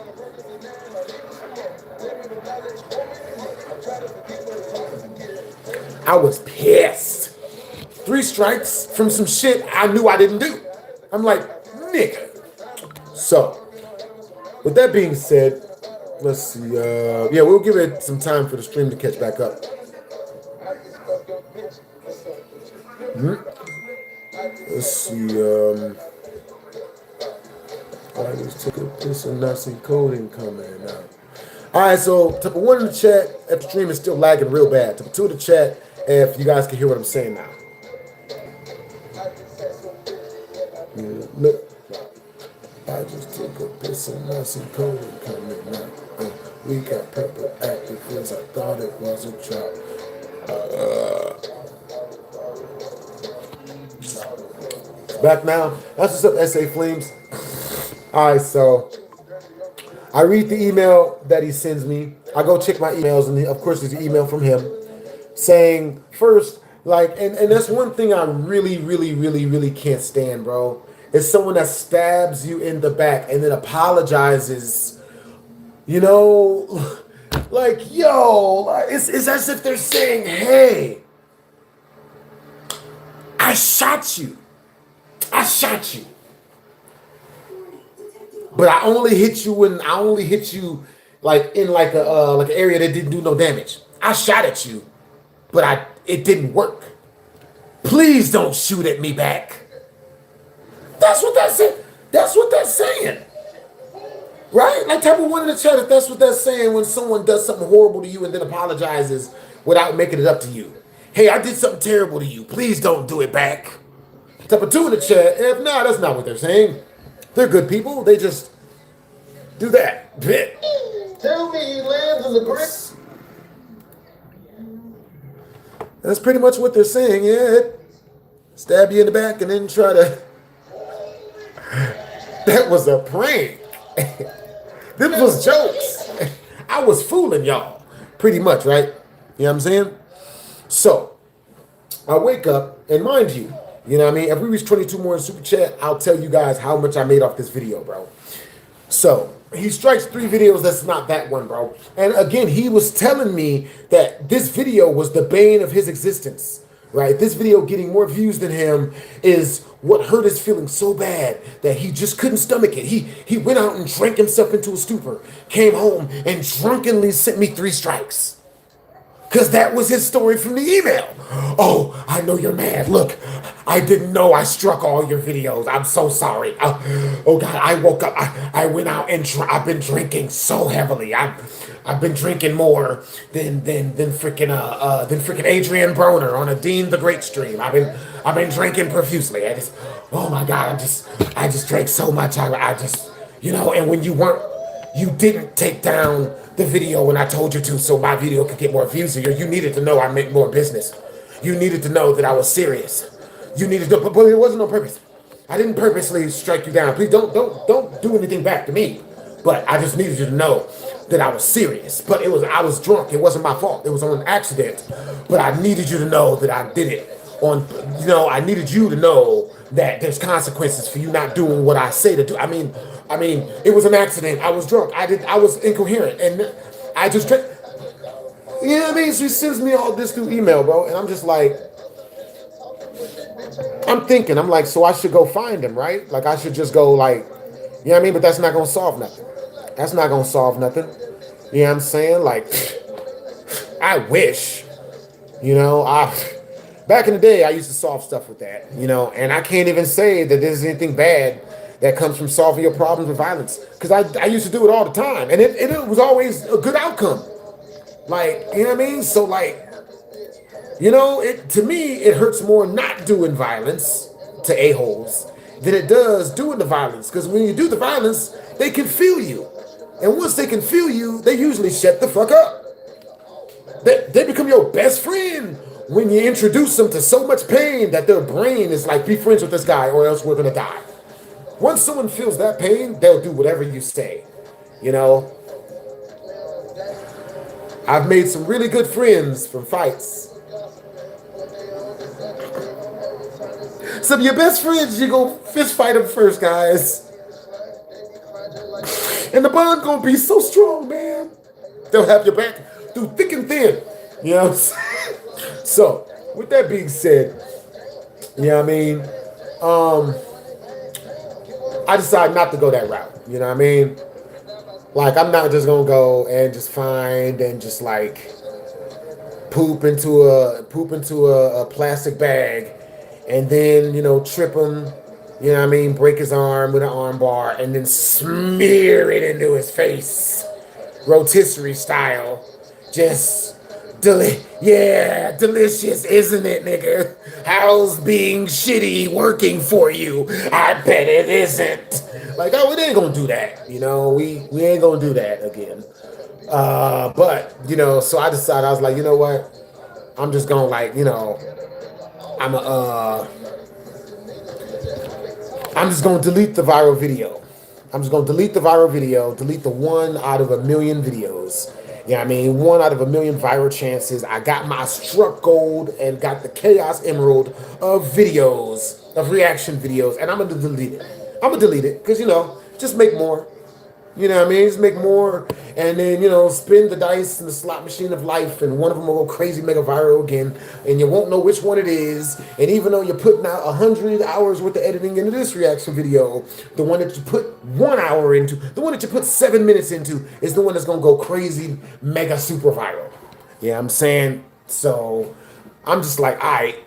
I was pissed. 3 strikes from some shit I knew I didn't do. I'm like, nigga. So, with that being said, let's see. Yeah, we'll give it some time for the stream to catch back up. Let's see. I just took a piss and not see coding coming out. All right, so type of 1 in the chat if the stream is still lagging real bad. Type of 2 in the chat if you guys can hear what I'm saying now. Look, I just took a piss and not see coding coming out. We got purple active because I thought it was a trap. Back now. That's what's up, SA Flames. All right, so I read the email that he sends me. I go check my emails, and of course, there's an email from him saying first, like, and that's one thing I really can't stand, bro. Is someone that stabs you in the back and then apologizes. You know, like, yo, like, it's as if they're saying, hey, I shot you. I shot you. But I only hit you like in like an area that didn't do no damage. I shot at you, but it didn't work. Please don't shoot at me back. That's what that's saying. That's what that's saying. Right? Like type of 1 in the chat if that's what that's saying when someone does something horrible to you and then apologizes without making it up to you. Hey, I did something terrible to you. Please don't do it back. Type of 2 in the chat. If not, that's not what they're saying. They're good people. They just do that. Tell me he lands in the bricks. That's pretty much what they're saying. Yeah. Stab you in the back and then try to. That was a prank. This was jokes. I was fooling y'all. Pretty much, right? You know what I'm saying? So, I wake up, and mind you, you know what I mean? If we reach 22 more in Super Chat, I'll tell you guys how much I made off this video, bro. So, he strikes 3 videos. That's not that one, bro. And again, he was telling me that this video was the bane of his existence, right? This video getting more views than him is what hurt his feelings so bad that he just couldn't stomach it. He went out and drank himself into a stupor, came home and drunkenly sent me 3 strikes. Because that was his story from the email. Oh, I know you're mad. Look, I didn't know I struck all your videos. I'm so sorry. Oh God, I woke up. I went out and I've been drinking so heavily. I've been drinking more than freaking Adrian Broner on a Dean the Great stream. I've been drinking profusely. Oh my God, I just drank so much. I just, you know, and when you didn't take down the video when I told you to so my video could get more views here. You needed to know I make more business. You needed to know that I was serious. You needed to, but it wasn't on purpose. I didn't purposely strike you down. Please don't do anything back to me. But I just needed you to know that I was serious. But I was drunk. It wasn't my fault. It was on an accident. But I needed you to know that I did it I needed you to know that there's consequences for you not doing what I say to do. I mean, it was an accident. I was drunk. I was incoherent, and I just, you know what I mean? So he sends me all this through email, bro, and I'm just like, I'm like, so I should go find him, right? Like, I should just go, like, you know what I mean? But that's not gonna solve nothing. That's not gonna solve nothing. You know what I'm saying? Like, I wish, back in the day, I used to solve stuff with that, and I can't even say that there's anything bad that comes from solving your problems with violence, because I used to do it all the time, and it was always a good outcome. Like, you know what I mean? So, like, to me, it hurts more not doing violence to a-holes than it does doing the violence, because when you do the violence, they can feel you, and once they can feel you, they usually shut the fuck up. They become your best friend when you introduce them to so much pain that their brain is like, be friends with this guy or else we're gonna die. Once someone feels that pain, they'll do whatever you say. You know, I've made some really good friends from fights. Some of your best friends, you go fist fight them first, guys. And the bond gonna be so strong, man. They'll have your back through thick and thin. You know what I'm saying? So, with that being said, you know what I mean? I decided not to go that route. You know what I mean? Like, I'm not just gonna go and just find and just like poop into a plastic bag and then, you know, trip him, you know what I mean, break his arm with an arm bar and then smear it into his face, rotisserie style. Just delicious, isn't it, nigga? How's being shitty working for you? I bet it isn't. Like, oh, we ain't gonna do that, you know. We ain't gonna do that again. But you know, so I decided, I was like, you know what? I'm just gonna, like, you know, I'm just gonna delete the viral video. I'm just gonna delete the viral video, delete the 1 out of a million videos. You know what I mean? 1 out of a million viral chances. I got my struck gold and got the chaos emerald of videos, of reaction videos, and I'm gonna delete it. I'm gonna delete it because, you know, just make more. You know what I mean? Just make more, and then, you know, spin the dice in the slot machine of life, and one of them will go crazy, mega viral again, and you won't know which one it is. And even though you're putting out 100 hours worth of editing into this reaction video, the one that you put 1 hour into, the one that you put 7 minutes into, is the one that's gonna go crazy, mega super viral. You know what I'm saying? So I'm just like, all right.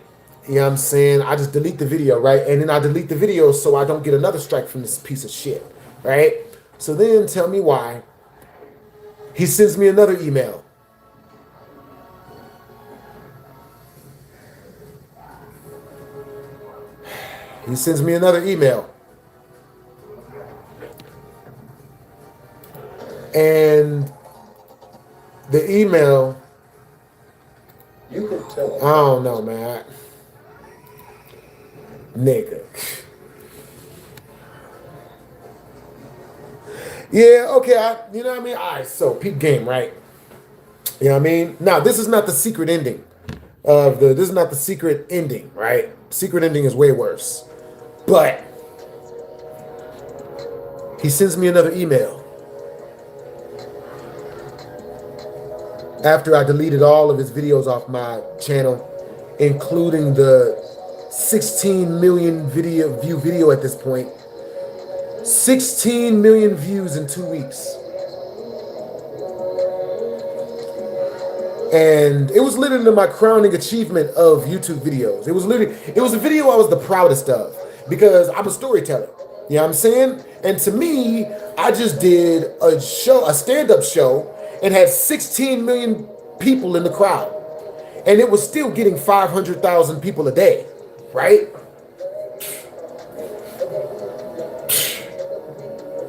You know what I'm saying? I just delete the video, right? And then I delete the video so I don't get another strike from this piece of shit, right? So then tell me why he sends me another email. He sends me another email. And the email, You can tell. I don't know, man. Nigga. Yeah, okay, you know what I mean? All right, so peep game, right? You know what I mean? Now, this is not the secret ending this is not the secret ending, right? Secret ending is way worse. But he sends me another email after I deleted all of his videos off my channel, including the 16 million view video at this point. 16 million views in 2 weeks. And it was literally my crowning achievement of YouTube videos. It was a video I was the proudest of because I'm a storyteller. You know what I'm saying? And to me, I just did a stand-up show, and had 16 million people in the crowd. And it was still getting 500,000 people a day, right?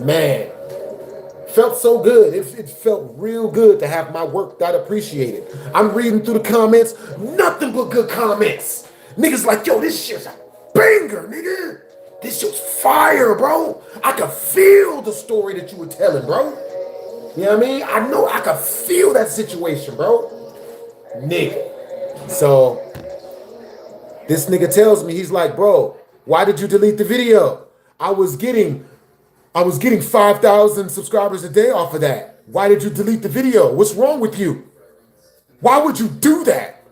Man, felt so good. It felt real good to have my work that appreciated. I'm reading through the comments, nothing but good comments. Niggas like, yo, this shit's a banger, nigga. This shit's fire, bro. I could feel the story that you were telling, bro. You know what I mean? I know I could feel that situation, bro. Nigga. So, this nigga tells me, he's like, bro, why did you delete the video? I was getting 5,000 subscribers a day off of that. Why did you delete the video? What's wrong with you? Why would you do that?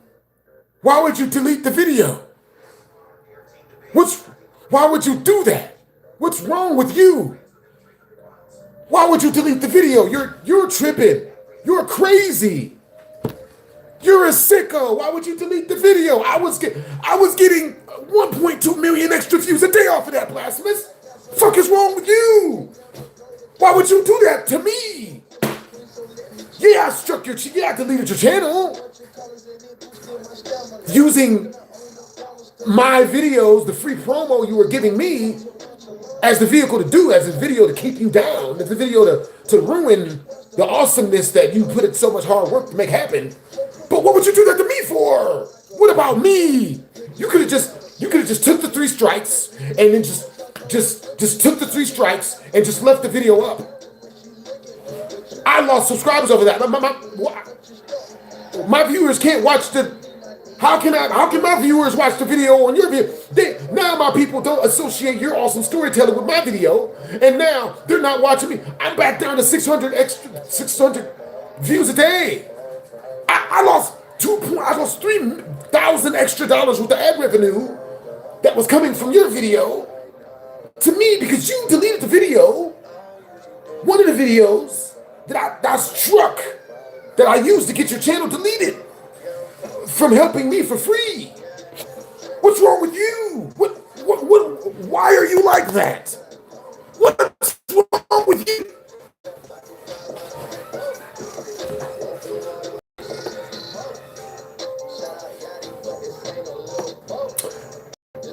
Why would you delete the video? Why would you do that? What's wrong with you? Why would you delete the video? You're tripping. You're crazy. You're a sicko. Why would you delete the video? I was getting 1.2 million extra views a day off of that, Blasphemous. Fuck is wrong with you? Why would you do that to me? Yeah, I deleted your channel. Using my videos, the free promo you were giving me, as the vehicle to do, as a video to keep you down, as a video to ruin the awesomeness that you put in so much hard work to make happen. But what would you do that to me for? What about me? You could have just took the 3 strikes and then just just took the 3 strikes and just left the video up. I lost subscribers over that. My viewers can't watch the. How can my viewers watch the video on your video? Now my people don't associate your awesome storytelling with my video, and now they're not watching me. I'm back down to 600 views a day. I lost $3,000 extra with the ad revenue that was coming from your video to me because you deleted the video. One of the videos that I struck that I used to get your channel deleted from helping me for free. What's wrong with you? What why are you like that? What's wrong with you?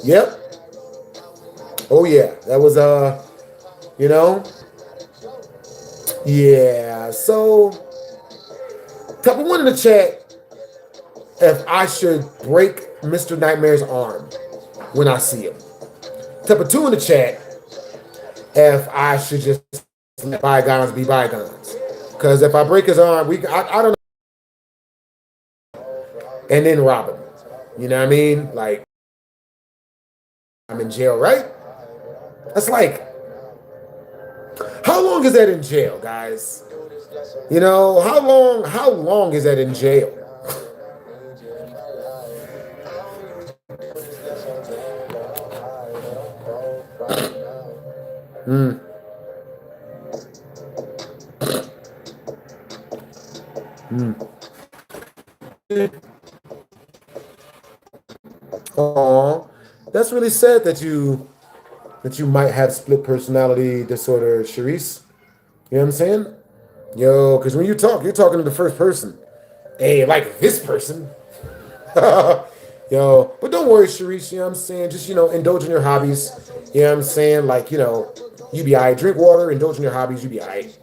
Yep. Oh yeah, that was you know. Yeah, so couple one in the chat if I should break Mr. Nightmare's arm when I see him. Type of 2 in the chat if I should just let bygones be bygones. Because if I break his arm, I don't know. And then rob him. You know what I mean? Like, I'm in jail, right? That's like, how long is that in jail, guys? You know, how long is that in jail? Oh, that's really sad that you might have split personality disorder, Sharice. You know what I'm saying? Yo, because when you talk, you're talking to the first person. Hey, like this person. Yo, but don't worry, Sharice, you know what I'm saying? Just, indulge in your hobbies. You know what I'm saying? Like, you be all right. Drink water, indulge in your hobbies, you be all right.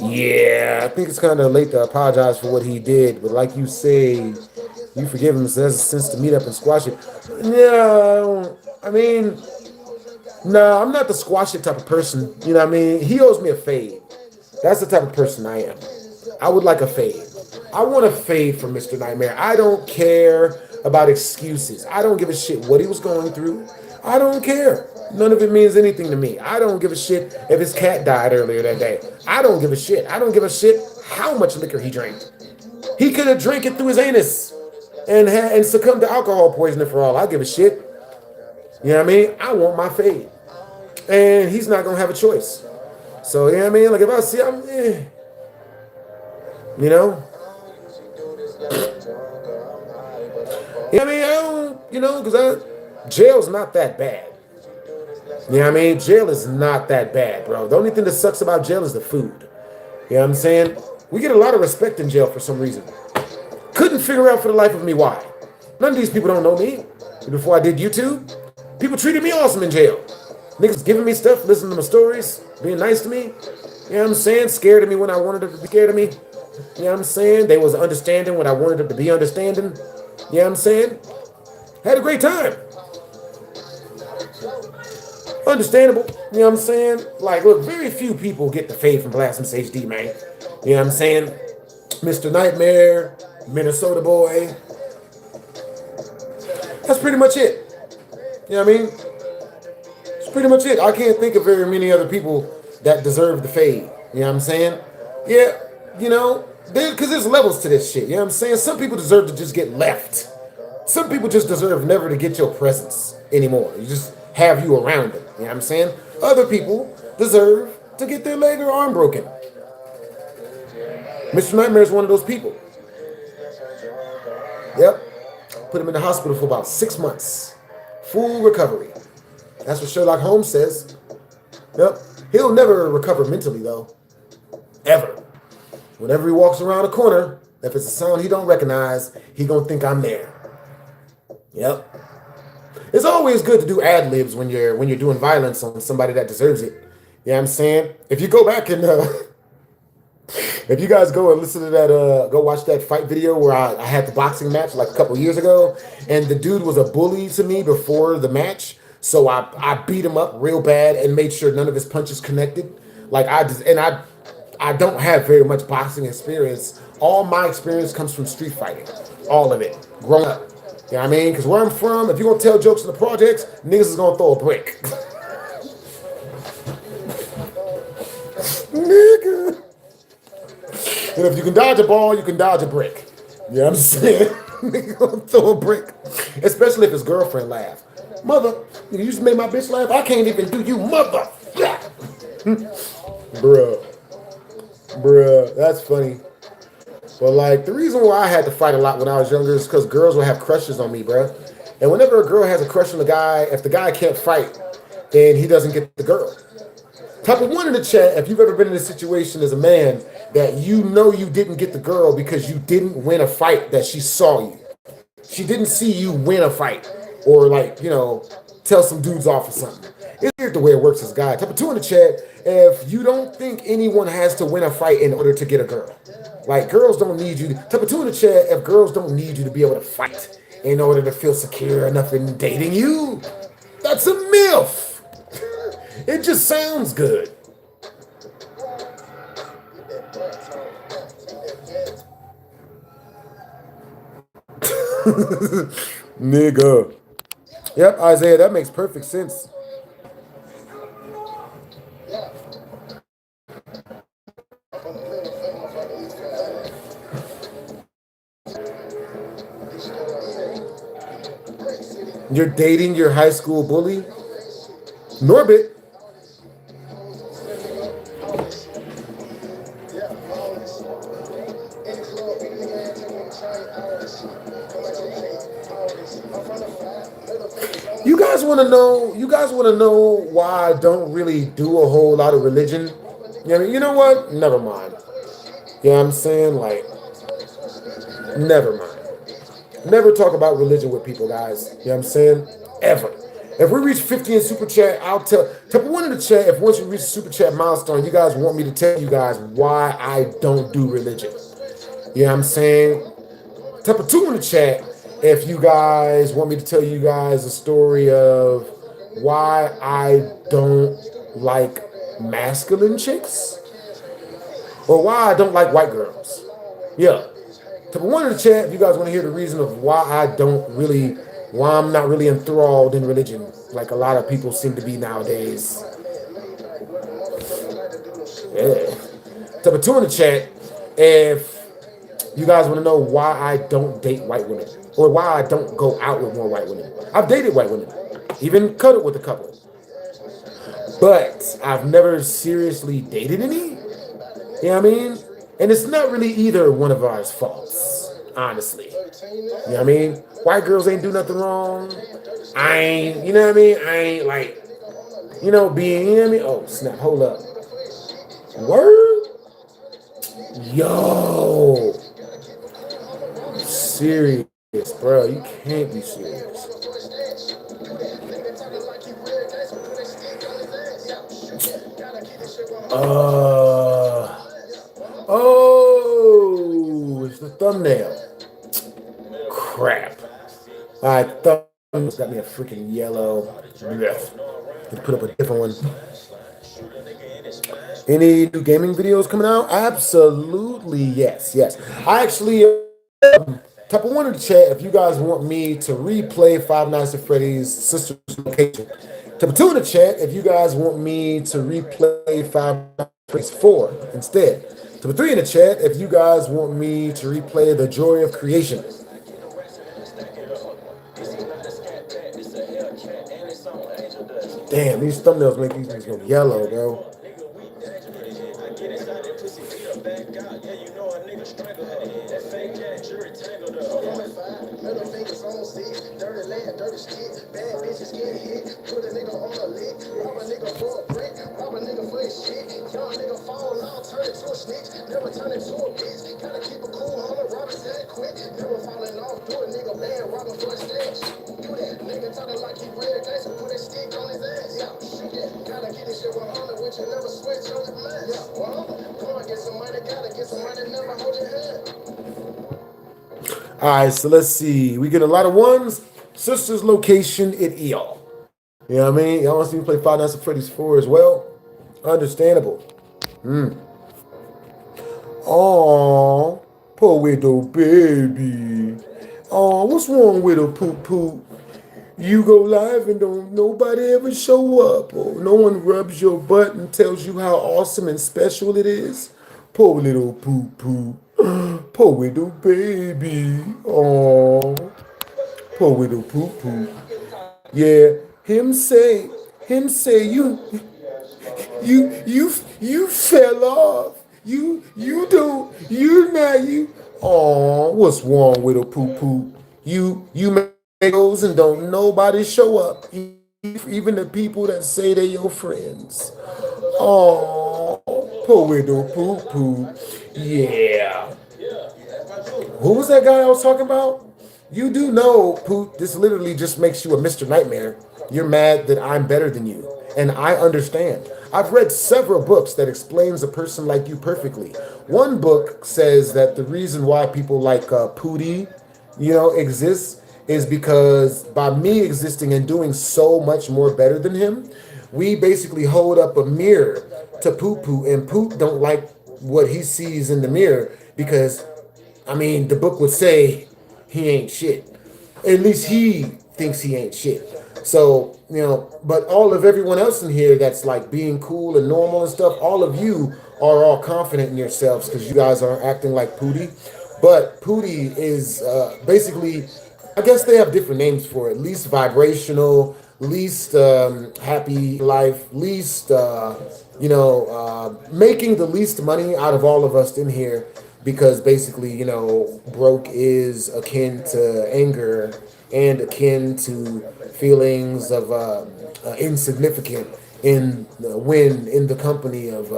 Yeah, I think it's kind of late to apologize for what he did. But like you say, you forgive him, so there's a sense to meet up and squash it. No, I mean, no, I'm not the squash it type of person. You know what I mean? He owes me a fade. That's the type of person I am. I would like a fade. I want a fade from Mr. Nightmare. I don't care about excuses. I don't give a shit what he was going through. I don't care. None of it means anything to me. I don't give a shit if his cat died earlier that day. I don't give a shit. I don't give a shit how much liquor he drank. He could have drank it through his anus and succumbed to alcohol poisoning for all I give a shit. You know what I mean? I want my fade. And he's not going to have a choice. So, you know what I mean? Like, if I see him, you know? You know what I mean? I don't, because jail's not that bad. You know what I mean? Jail is not that bad, bro. The only thing that sucks about jail is the food. You know what I'm saying? We get a lot of respect in jail for some reason. Couldn't figure out for the life of me why. None of these people don't know me. Before I did YouTube, people treated me awesome in jail. Niggas giving me stuff, listening to my stories, being nice to me. You know what I'm saying? Scared of me when I wanted them to be scared of me. You know what I'm saying? They was understanding when I wanted them to be understanding. You know what I'm saying? Had a great time. Understandable. You know what I'm saying? Like, look, very few people get the fade from BlastphamousHD, man. You know what I'm saying? Mr. Nightmare, Minnesota boy. That's pretty much it. You know what I mean? That's pretty much it. I can't think of very many other people that deserve the fade. You know what I'm saying? Yeah, because there's levels to this shit. You know what I'm saying? Some people deserve to just get left. Some people just deserve never to get your presence anymore. You just have you around them. You know what I'm saying? Other people deserve to get their leg or arm broken. Mr. Nightmare is one of those people. Yep. Put him in the hospital for about 6 months. Full recovery. That's what Sherlock Holmes says. Yep. He'll never recover mentally, though. Ever. Whenever he walks around a corner, if it's a sound he don't recognize, he gonna think I'm there. Yep. It's always good to do ad-libs when you're doing violence on somebody that deserves it. You know what I'm saying? If you go back and if you guys go and listen to that, go watch that fight video where I had the boxing match like a couple years ago, and the dude was a bully to me before the match. So I beat him up real bad and made sure none of his punches connected. Like I don't have very much boxing experience. All my experience comes from street fighting. All of it. Growing up. You know what I mean? Because where I'm from, if you're going to tell jokes in the projects, niggas is going to throw a brick. Nigga. And if you can dodge a ball, you can dodge a brick. You know what I'm saying? Nigga gonna throw a brick. Especially if his girlfriend laugh. Mother, you just made my bitch laugh. I can't even do you, mother. Yeah. Bruh, that's funny. But like, the reason why I had to fight a lot when I was younger is because girls would have crushes on me, bruh. And whenever a girl has a crush on the guy, if the guy can't fight, then he doesn't get the girl. Type of one in the chat if you've ever been in a situation as a man that you know you didn't get the girl because you didn't win a fight that she saw you. She didn't see you win a fight or like, you know, tell some dudes off or something. It's the way it works as a guy. Type of two in the chat if you don't think anyone has to win a fight in order to get a girl. Like, girls don't need you. Type of two in the chat if girls don't need you to be able to fight in order to feel secure enough in dating you. That's a myth. It just sounds good. Nigga. Yep, Isaiah, that makes perfect sense. You're dating your high school bully? Norbit. You guys want to know why I don't really do a whole lot of religion? You know what? Never mind. You know what I'm saying? Like, never mind. Never talk about religion with people, guys. You know what I'm saying? Ever. If we reach 50 in super chat, I'll tell one in the chat. If once you reach the super chat milestone, you guys want me to tell you guys why I don't do religion. You know what I'm saying? Type of two in the chat if you guys want me to tell you guys a story of why I don't like masculine chicks or why I don't like white girls. Yeah. Type of one in the chat if you guys want to hear the reason of why I'm not really enthralled in religion like a lot of people seem to be nowadays. Yeah. Type of two in the chat if you guys want to know why I don't date white women or why I don't go out with more white women. I've dated white women, even cuddled with a couple, but I've never seriously dated any. You know what I mean? And it's not really either one of ours faults, honestly. You know what I mean? White girls ain't do nothing wrong. I ain't, you know what I mean? I ain't like, you know, being, you know what I mean? Oh, snap, hold up. Word? Yo. Serious, bro. You can't be serious. Oh, it's the thumbnail. Crap. All right, thumbnail's got me a freaking yellow. Put up a different one. Any new gaming videos coming out? Absolutely, yes. I actually type of one in the chat if you guys want me to replay Five Nights at Freddy's Sister's Location. Type of two in the chat if you guys want me to replay Five Nights at Freddy's 4 instead. Type of three in the chat if you guys want me to replay The Joy of Creation. Damn, these thumbnails make these things go yellow, bro. All right, so let's see. We get a lot of ones. Sister's Location at EO. You know what I mean? Y'all want to see me play Five Nights at Freddy's 4 as well? Understandable. Aw, poor little baby. Aw, what's wrong with a poop poop? You go live and don't nobody ever show up, or no one rubs your butt and tells you how awesome and special it is. Poor little poop poop. Poor little baby. Aw, poor little poop poop. Yeah, him say you fell off. You now you. Oh, what's wrong with a poo poo? You make those and don't nobody show up. Even the people that say they're your friends. Oh, poor little poo poo. Yeah. Who was that guy I was talking about? You do know, Poot, this literally just makes you a Mr. Nightmare. You're mad that I'm better than you. And I understand. I've read several books that explains a person like you perfectly. One book says that the reason why people like Pootie, exists is because by me existing and doing so much more better than him, we basically hold up a mirror to Poo Poo, and Poot don't like what he sees in the mirror because the book would say he ain't shit. At least he thinks he ain't shit. So, but all of everyone else in here that's like being cool and normal and stuff, all of you are all confident in yourselves because you guys aren't acting like Pootie. But Pootie is basically, I guess they have different names for it. Least vibrational, least happy life, least, making the least money out of all of us in here because basically, broke is akin to anger and akin to feelings of insignificant when in the company of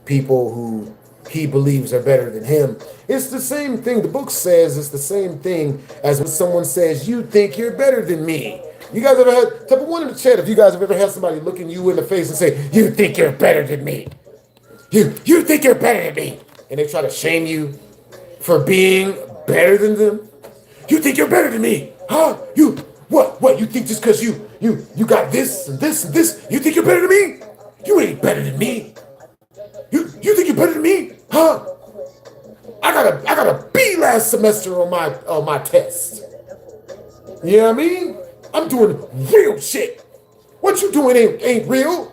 people who he believes are better than him. It's the same thing. The book says it's the same thing as when someone says, you think you're better than me. You guys ever had, type of one in the chat, if you guys have ever had somebody looking you in the face and say, you think you're better than me. You think you're better than me. And they try to shame you for being better than them. You think you're better than me. Huh? What? You think just because you got this and this and this, you think you're better than me? You ain't better than me. You think you're better than me? Huh? I got a B last semester on my test. You know what I mean? I'm doing real shit. What you doing ain't real.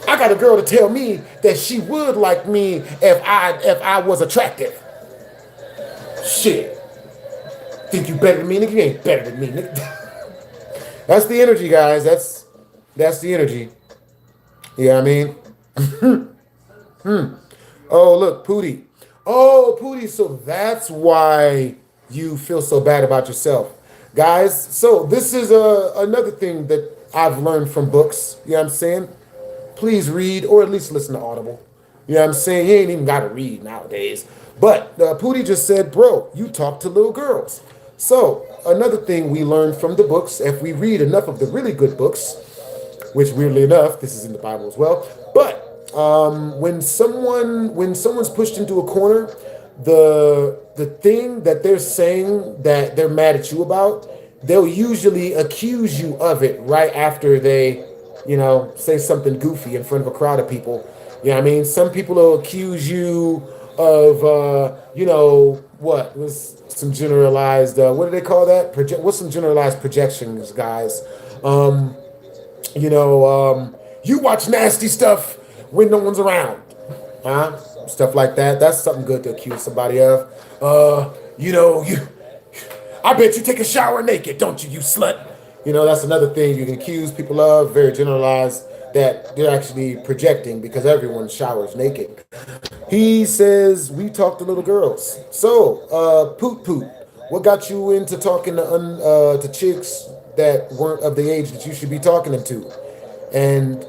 I got a girl to tell me that she would like me if I was attractive. Shit. Think you better than me, nigga? You ain't better than me, nigga. That's the energy, guys. That's the energy. You know what I mean? Oh, look, Pootie. Oh, Pootie, so that's why you feel so bad about yourself. Guys, so this is another thing that I've learned from books. You know what I'm saying? Please read or at least listen to Audible. You know what I'm saying? You ain't even got to read nowadays. But Pootie just said, bro, you talk to little girls. So another thing we learned from the books, if we read enough of the really good books, which weirdly enough, this is in the Bible as well. But when someone's pushed into a corner, the thing that they're saying that they're mad at you about, they'll usually accuse you of it right after they say something goofy in front of a crowd of people. You know what I mean? Some people will accuse you of, what was some generalized, what do they call that? What's some generalized projections, guys? You watch nasty stuff when no one's around. Huh? Stuff like that. That's something good to accuse somebody of. I bet you take a shower naked, don't you slut? That's another thing you can accuse people of, very generalized, that they're actually projecting because everyone showers naked. He says, we talk to little girls. So, Poot Poot, what got you into talking to chicks that weren't of the age that you should be talking them to? And,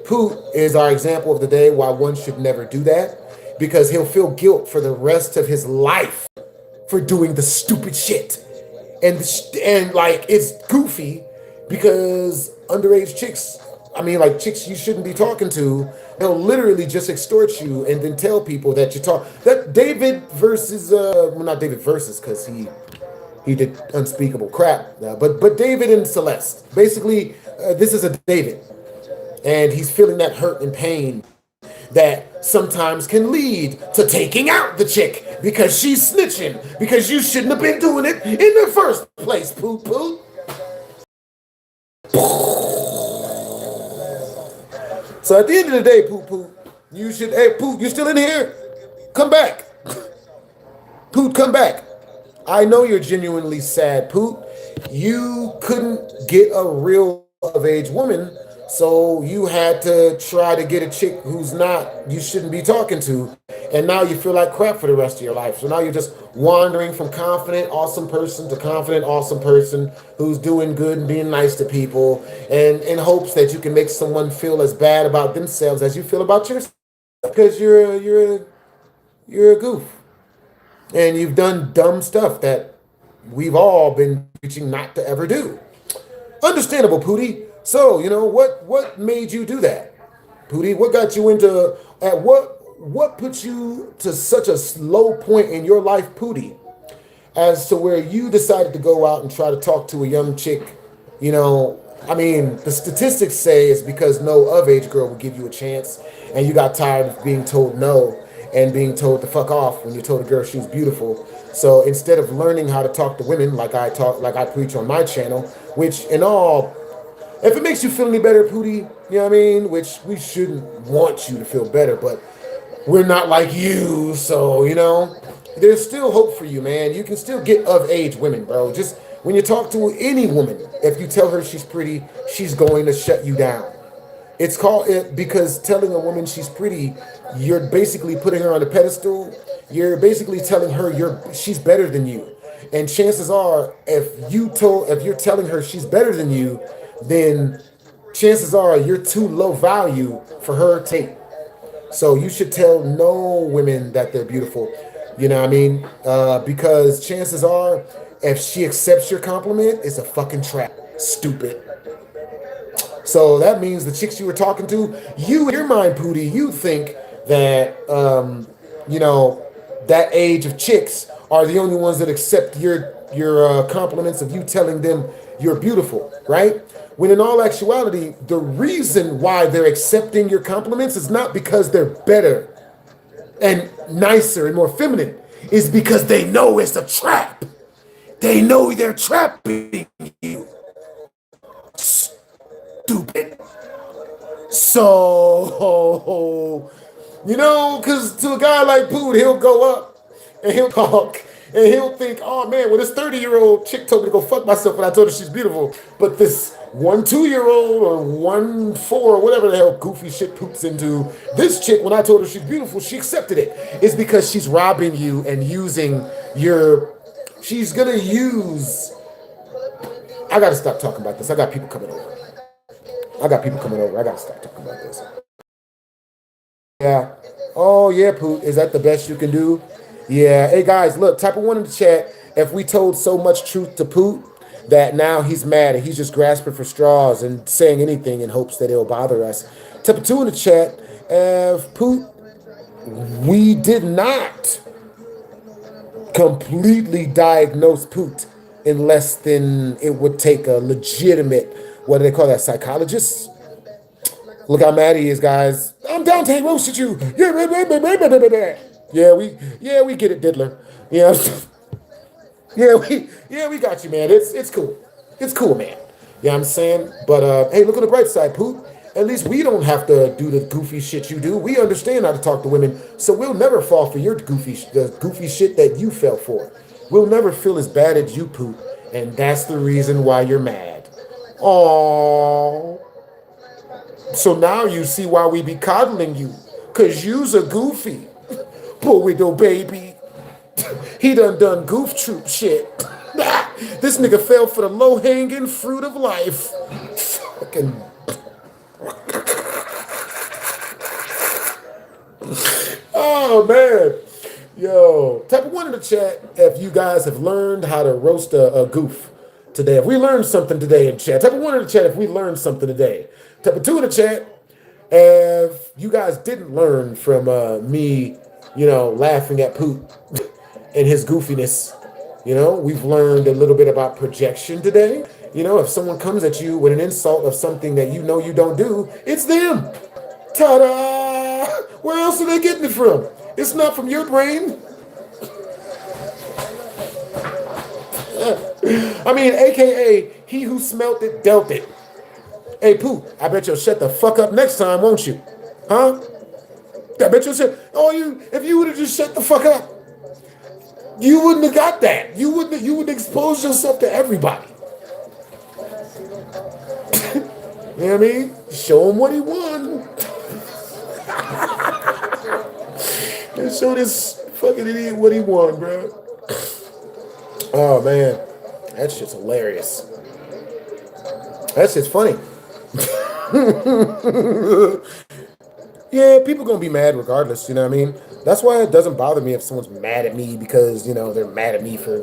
Poot is our example of the day why one should never do that, because he'll feel guilt for the rest of his life for doing the stupid shit. And it's goofy because underage chicks, chicks you shouldn't be talking to, they'll literally just extort you and then tell people that you talk. That David versus, not David versus, because he did unspeakable crap. But David and Celeste, basically, this is a David, and he's feeling that hurt and pain that sometimes can lead to taking out the chick because she's snitching, because you shouldn't have been doing it in the first place, poot poot. So at the end of the day, poot poot, you should, hey poot, you still in here? Come back. Poot, come back. I know you're genuinely sad, Poot. You couldn't get a real of age woman, so you had to try to get a chick who's not, you shouldn't be talking to, and now you feel like crap for the rest of your life. So now you're just wandering from confident, awesome person to confident, awesome person who's doing good and being nice to people, and in hopes that you can make someone feel as bad about themselves as you feel about yourself, because you're a goof. And you've done dumb stuff that we've all been preaching not to ever do. Understandable, Pootie. So, you know, what made you do that? Pootie, what got you into, what put you to such a low point in your life, Pootie, as to where you decided to go out and try to talk to a young chick? You know, I mean, the statistics say it's because no of-age girl will give you a chance, and you got tired of being told no and being told to fuck off when you told a girl she was beautiful. So instead of learning how to talk to women like I preach on my channel, which in all, if it makes you feel any better, Pootie, you know what I mean? Which we shouldn't want you to feel better, but we're not like you, so, you know, there's still hope for you, man. You can still get of-age women, bro. Just when you talk to any woman, if you tell her she's pretty, she's going to shut you down. It's called it because telling a woman she's pretty, you're basically putting her on a pedestal. You're basically telling her she's better than you. And chances are, if you're telling her she's better than you, then chances are you're too low value for her take. So you should tell no women that they're beautiful. You know what I mean? Because chances are, if she accepts your compliment, it's a fucking trap. Stupid. So that means the chicks you were talking to, you in your mind, Pootie, you think that, you know, that age of chicks are the only ones that accept your compliments of you telling them you're beautiful, right? When in all actuality, the reason why they're accepting your compliments is not because they're better and nicer and more feminine. Is because they know it's a trap. They know they're trapping you. Stupid. So, you know, because to a guy like Poot, he'll go up and he'll talk and he'll think, oh man, well, this 30-year-old chick told me to go fuck myself when I told her she's beautiful. But this 2-year-old or 4 or whatever the hell goofy shit Poot's into, this chick, when I told her she's beautiful, she accepted it. It's because she's robbing you and using she's going to use, I got to stop talking about this. I got people coming over. I got to stop talking about this. Yeah. Oh, yeah, Poot. Is that the best you can do? Yeah. Hey, guys, look, type of 1 in the chat. If we told so much truth to Poot that now he's mad and he's just grasping for straws and saying anything in hopes that it'll bother us. Type of 2 in the chat. If Poot, we did not completely diagnose Poot in less than it would take a legitimate, what do they call that, psychologist? Look how mad he is, guys. I'm down to roasted you. Yeah, we get it, Diddler. Yeah, we got you, man. It's cool. It's cool, man. You know what I'm saying? But hey, look on the bright side, Poot. At least we don't have to do the goofy shit you do. We understand how to talk to women, so we'll never fall for your goofy shit that you fell for. We'll never feel as bad as you, Poot, and that's the reason why you're mad. Aww. So now you see why we be coddling you, cause you's a goofy. Poor widow baby. He done goof troop shit. This nigga fell for the low-hanging fruit of life. Fucking. Oh, man. Yo. Type of 1 in the chat if you guys have learned how to roast a goof today. If we learned something today in chat. Type of 1 in the chat if we learned something today. Type of 2 in the chat if you guys didn't learn from me, you know, laughing at Poot and his goofiness. You know, we've learned a little bit about projection today. You know, if someone comes at you with an insult of something that you know you don't do, it's them. Ta-da! Where else are they getting it from? It's not from your brain. I mean, AKA, he who smelt it, dealt it. Hey, Pooh, I bet you'll shut the fuck up next time, won't you? Huh? I bet you'll shut... Oh, if you would have just shut the fuck up, you wouldn't have got that. You would expose yourself to everybody. You know what I mean? Show him what he won. And show this fucking idiot what he won, bro. Oh, man. That shit's hilarious. That shit's funny. Yeah, people gonna be mad regardless, you know what I mean? That's why it doesn't bother me if someone's mad at me because, you know, they're mad at me for,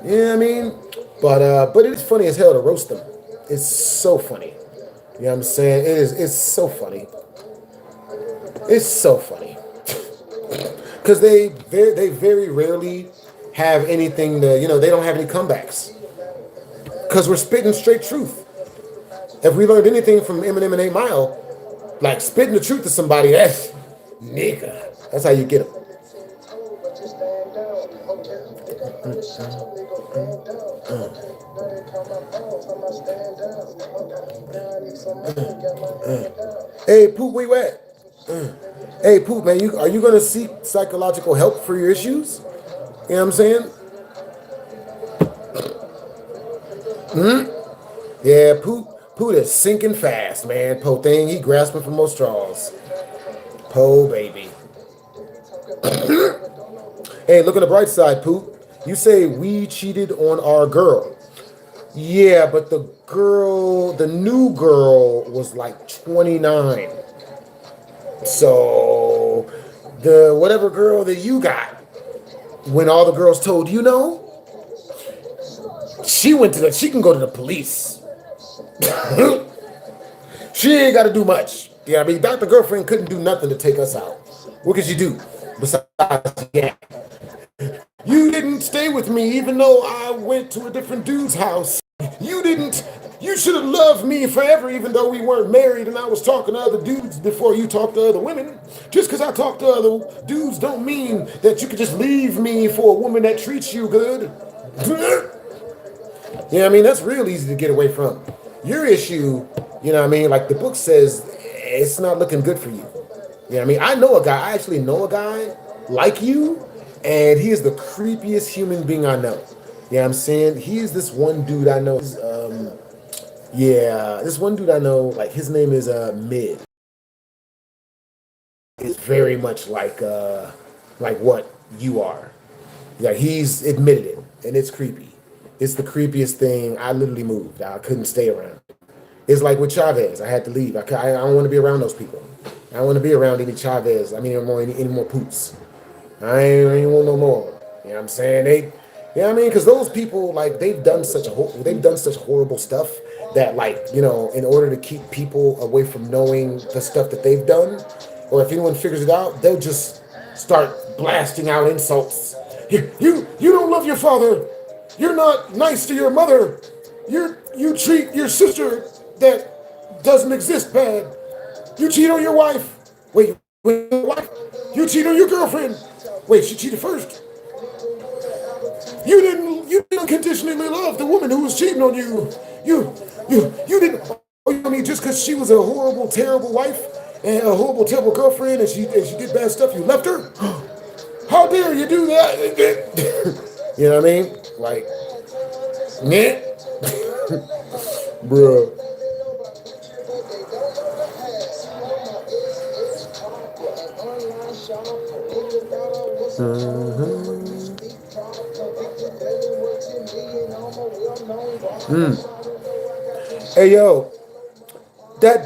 you know what I mean? But it's funny as hell to roast them. It's so funny. You know what I'm saying? It's so funny. It's so funny. Because they very rarely have anything to, you know, they don't have any comebacks. Because we're spitting straight truth. If we learned anything from Eminem and 8 Mile, like spitting the truth to somebody, that's nigga. That's how you get them. Hey, Poop, where you at? Hey, Poop, man, are you gonna seek psychological help for your issues? You know what I'm saying? Yeah, Poop is sinking fast, man. Po thing, he grasping for more straws. Po baby. Hey, look on the bright side, Poop. You say we cheated on our girl. Yeah, but the new girl was like 29. So the whatever girl that you got, when all the girls told you no, she can go to the police. She ain't got to do much. Yeah, I mean, Dr. Girlfriend couldn't do nothing to take us out. What could she do besides, yeah? You didn't stay with me even though I went to a different dude's house. You should have loved me forever even though we weren't married and I was talking to other dudes before you talked to other women. Just because I talk to other dudes don't mean that you could just leave me for a woman that treats you good. You know what I mean? That's real easy to get away from. Your issue, you know what I mean? Like the book says, it's not looking good for you. You know what I mean? I actually know a guy like you, and he is the creepiest human being I know. You know what I'm saying? He is this one dude I know. This one dude I know, like his name is Mid. It's very much like what you are. Yeah, he's admitted it, and it's creepy. It's the creepiest thing. I literally moved. I couldn't stay around. It's like with Chavez. I had to leave. I don't want to be around those people. I don't want to be around any Chavez. I mean, any more Poots. I ain't want no more. You know what I'm saying? You know what I mean? Because those people, like, they've done such horrible stuff that, like, you know, in order to keep people away from knowing the stuff that they've done, or if anyone figures it out, they'll just start blasting out insults. You don't love your father. You're not nice to your mother. You treat your sister that doesn't exist bad. You cheat on your wife. Wait, wife? You cheat on your girlfriend. Wait, she cheated first. You didn't unconditionally love the woman who was cheating on you. You didn't. I mean, just because she was a horrible, terrible wife and a horrible, terrible girlfriend, and she did bad stuff, you left her. How dare you do that? You know what I mean? Like, yeah, bruh. Hey yo, that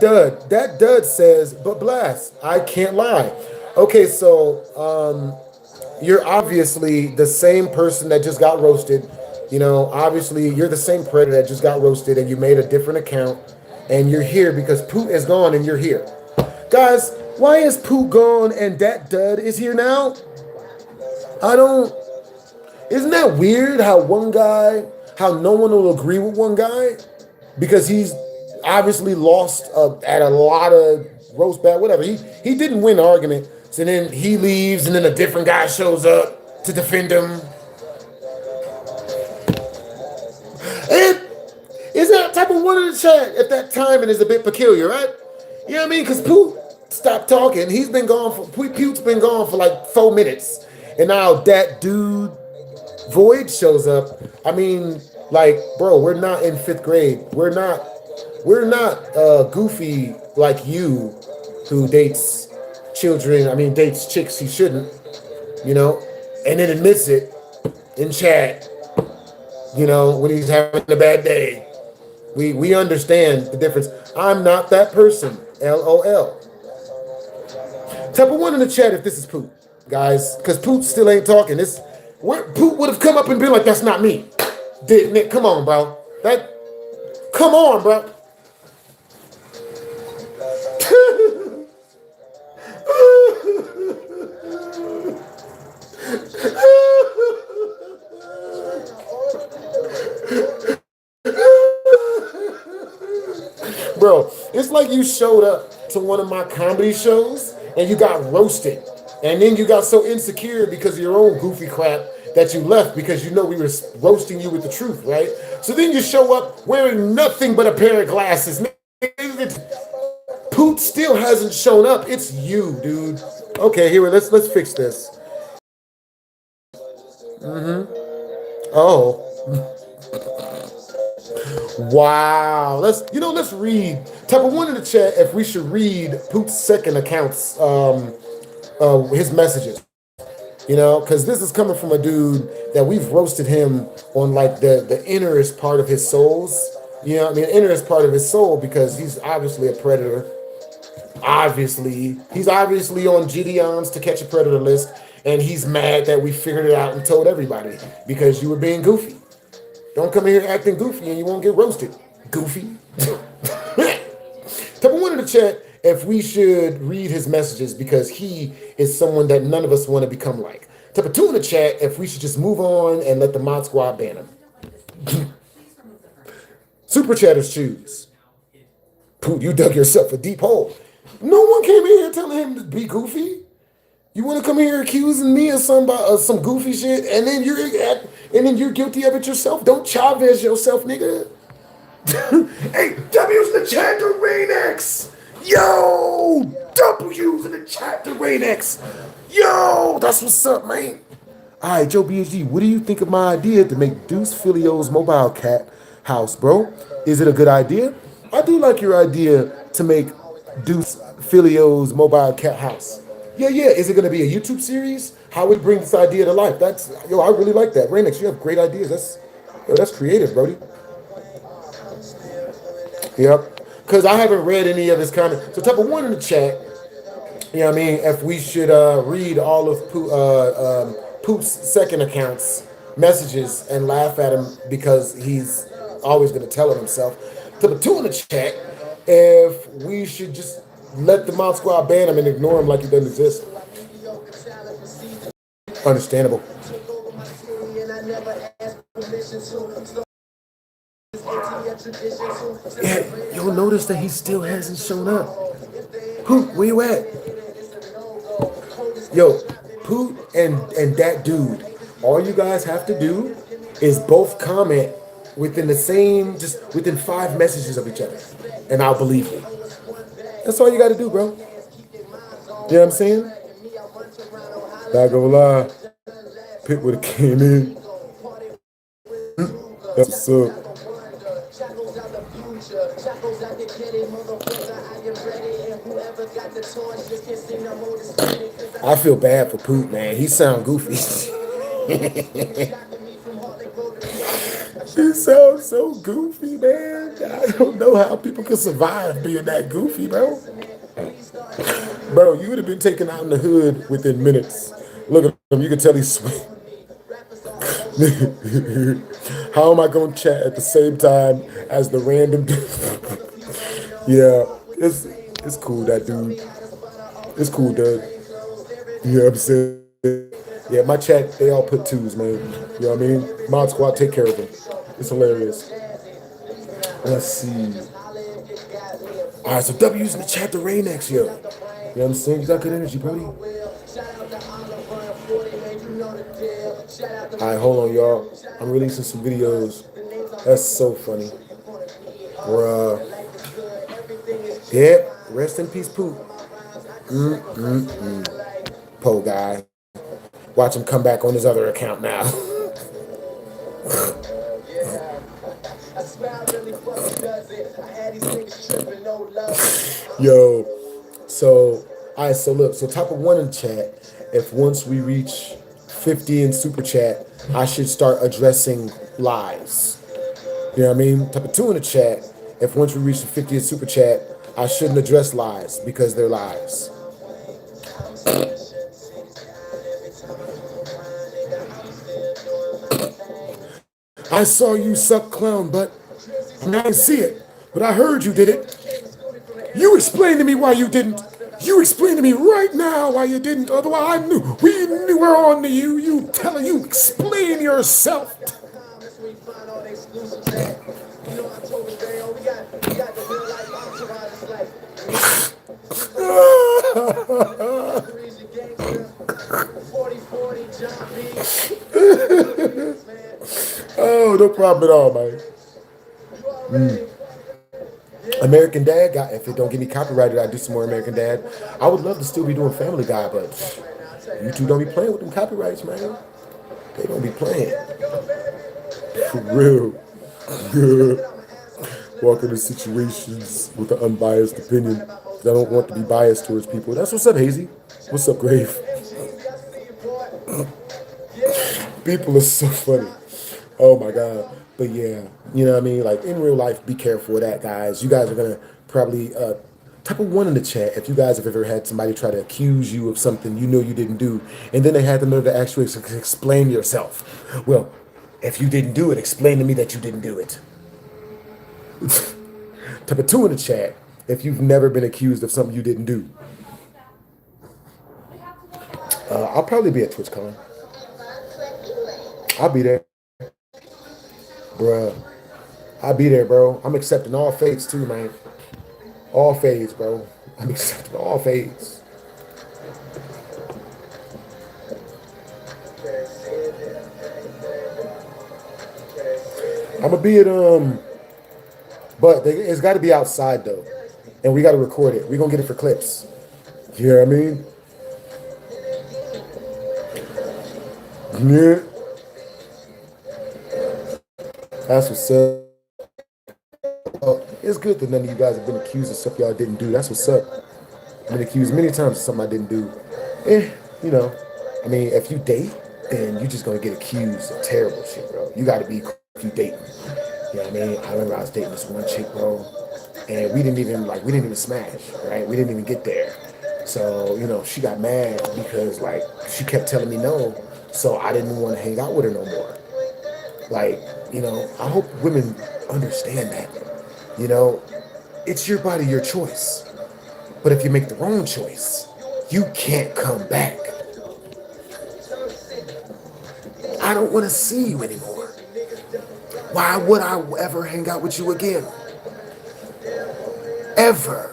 dud says, but Blast, I can't lie. Okay, so you're obviously the same person that just got roasted. You know, obviously you're the same predator that just got roasted, and you made a different account, and you're here because Poot is gone and you're here. Guys, why is Poot gone and that dud is here now? Isn't that weird how how no one will agree with one guy because he's obviously lost at a lot of roast battle, whatever. He didn't win the argument, so then he leaves, and then a different guy shows up to defend him. And is that type of one in the chat at that time? And is a bit peculiar, right? You know what I mean? Because Poot stopped talking. He's been gone for Poot's been gone for like 4 minutes, and now that dude Void shows up. I mean, like, bro, we're not in 5th grade. We're not goofy like you, who dates children. I mean, dates chicks he shouldn't, you know, and then admits it in chat. You know, when he's having a bad day. We understand the difference. I'm not that person. LOL. Type a 1 in the chat if this is Poot, guys, because Poot still ain't talking. Poot would have come up and been like, "That's not me." Didn't it? Come on, bro. Come on, bro. Bro, it's like you showed up to one of my comedy shows and you got roasted. And then you got so insecure because of your own goofy crap that you left because you know we were roasting you with the truth, right? So then you show up wearing nothing but a pair of glasses. Poot still hasn't shown up. It's you, dude. Okay, here, let's fix this. Oh. Wow. Let's read. Type of 1 in the chat if we should read Poot's second account's his messages. You know, because this is coming from a dude that we've roasted him on like the innerest part of his souls. You know what I mean? Innerest part of his soul, because he's obviously a predator. He's obviously on Gideon's To Catch a Predator list, and he's mad that we figured it out and told everybody because you were being goofy. Don't come in here acting goofy and you won't get roasted. Goofy. Type of 1 in the chat if we should read his messages because he is someone that none of us want to become like. Type of 2 in the chat if we should just move on and let the mod squad ban him. Super chatters choose. Poot, you dug yourself a deep hole. No one came in here telling him to be goofy. You want to come here accusing me of some goofy shit, and then you're guilty of it yourself? Don't Chavez yourself, nigga. Hey, W's in the chat to Rain-X. Yo, W's in the chat to Rain-X. Yo, that's what's up, man. All right, Joe BHD, what do you think of my idea to make Deuce Filio's mobile cat house, bro? Is it a good idea? I do like your idea to make Deuce Filio's mobile cat house. Yeah. Is it going to be a YouTube series? How we bring this idea to life? I really like that. Rain-X, you have great ideas. That's creative, Brody. Yep. Because I haven't read any of his comments. So type of 1 in the chat, you know what I mean, if we should read all of Poot's second account's messages and laugh at him because he's always going to tell it himself. Type of 2 in the chat, if we should just let the mod squad ban him and ignore him like he doesn't exist. Understandable. Yeah, you'll notice that he still hasn't shown up. Poot, where you at? Yo, Poot and that dude, all you guys have to do is both comment within within 5 messages of each other, and I'll believe you. That's all you got to do, bro. You know what I'm saying? Not gonna lie, Pitt would have came in. That's what's up. I feel bad for Poot, man. He sound goofy. He sounds so goofy, man. I don't know how people can survive being that goofy, bro. Bro, you would have been taken out in the hood within minutes. Look at him. You can tell he's sweet. How am I going to chat at the same time as the random dude? Yeah, it's cool, that dude. It's cool, dude. You know what I'm saying? Yeah, my chat, they all put twos, man. You know what I mean? Mod Squad, take care of them. It's hilarious. Let's see. All right, so W's in the chat to Rain-X, yo. You know what I'm saying? You got good energy, buddy. All right, hold on, y'all. I'm releasing some videos. That's so funny. Bruh. Yep, rest in peace, Poop. Po guy. Watch him come back on his other account now. Yo, so, all right, so look, so top of one in chat, if once we reach 50 in super chat, I should start addressing lies. You know what I mean? Type of two in the chat, if once we reach the 50 in super chat, I shouldn't address lies because they're lies. I saw you suck clown, but I didn't see it. But I heard you did it. You explain to me why you didn't. You explain to me right now why you didn't. Otherwise, I knew. We knew we're on to you. You telling you explain yourself. Oh, no problem at all, man. American Dad, if it don't get me copyrighted, I do some more American Dad. I would love to still be doing Family Guy, but YouTube don't be playing with them copyrights, man. They don't be playing. For real. Walk into situations with an unbiased opinion. I don't want to be biased towards people. That's what's up, Hazy. What's up, Grave? People are so funny. Oh my God. But yeah, you know what I mean? Like in real life, be careful of that, guys. You guys are going to probably type of one in the chat if you guys have ever had somebody try to accuse you of something you know you didn't do, and then they had the nerve to actually explain yourself. Well, if you didn't do it, explain to me that you didn't do it. Type of two in the chat if you've never been accused of something you didn't do. I'll probably be at TwitchCon. I'll be there. Bruh. I'll be there, bro. I'm accepting all faiths too, man. All faiths, bro. I'm accepting all faiths. I'm gonna be at but it's got to be outside though, and we got to record it. We're gonna get it for clips. You know what I mean? Yeah. That's what's up. It's good that none of you guys have been accused of stuff y'all didn't do. That's what's up. I've been accused many times of something I didn't do. You know, I mean, if you date, then you're just gonna get accused of terrible shit, bro. You gotta be if you dating. You know what I mean? I remember I was dating this one chick, bro, and we didn't even smash, right? We didn't even get there. So, you know, she got mad because like she kept telling me no, so I didn't want to hang out with her no more. Like, you know, I hope women understand that. You know, it's your body, your choice. But if you make the wrong choice, you can't come back. I don't want to see you anymore. Why would I ever hang out with you again? Ever.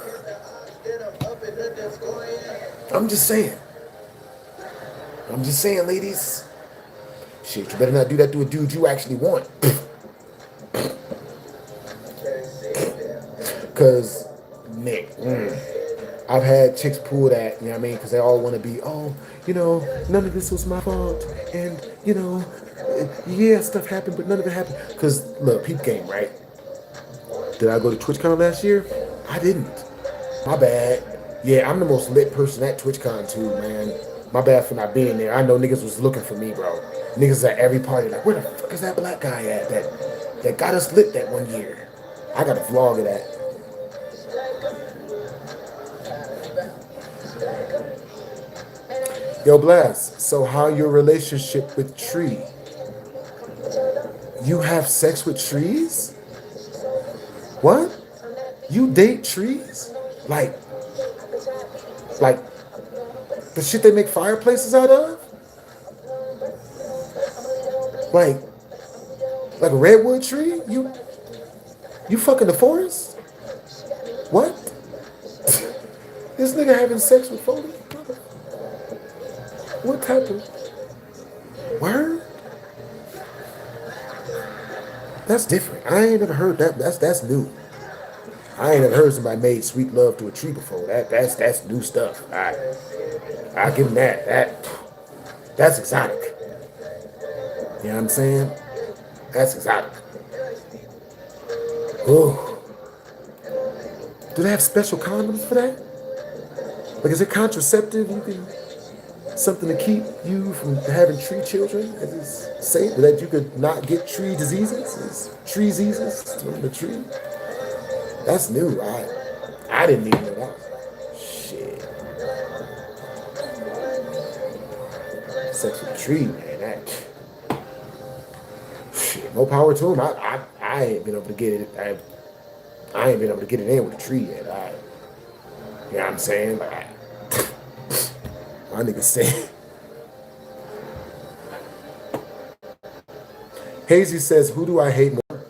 I'm just saying. I'm just saying, ladies. Shit, you better not do that to a dude you actually want. Because, Nick, I've had chicks pull that, you know what I mean? Because they all want to be, oh, you know, none of this was my fault. And, you know, yeah, stuff happened, but none of it happened. Because, look, peep game, right? Did I go to TwitchCon last year? I didn't. My bad. Yeah, I'm the most lit person at TwitchCon too, man. My bad for not being there. I know niggas was looking for me, bro. Niggas at every party like, where the fuck is that black guy at that got us lit that one year? I got a vlog of that. Yo, Blast, so how your relationship with Tree? You have sex with trees? What? You date trees? Like the shit they make fireplaces out of? Like a redwood tree? You fucking the forest? What? This nigga having sex with 40? What type of word? That's different. I ain't never heard that. That's new. I ain't never heard somebody made sweet love to a tree before. That's new stuff. I give him that. That's exotic. You know what I'm saying? That's exotic. Oh. Do they have special condoms for that? Like, is it contraceptive? You can something to keep you from having tree children? Is it safe that you could not get tree diseases? Is tree diseases from the tree? That's new. I didn't even know that. Shit. Sex with a tree, man. That shit. More power to him. I ain't been able to get it. I ain't been able to get it in with a tree yet. You know what I'm saying? Like, my nigga said. Hazy says, who do I hate more?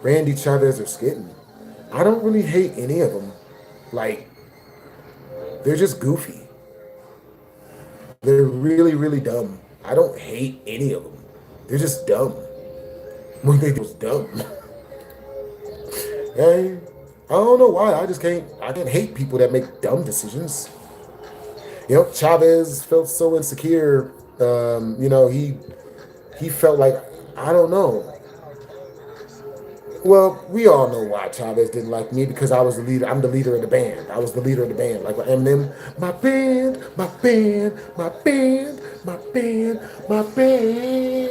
Randy, Chavez, or Skitten? I don't really hate any of them. Like, they're just goofy. They're really, really dumb. I don't hate any of them. They're just dumb. When they was dumb. Hey, I don't know why. I can't hate people that make dumb decisions. You know, Chavez felt so insecure. You know, he felt like, I don't know. Well, we all know why Chavez didn't like me, because I was the leader. I'm the leader of the band. I was the leader of the band. Like with Eminem, my band, my band, my band, my band, my band.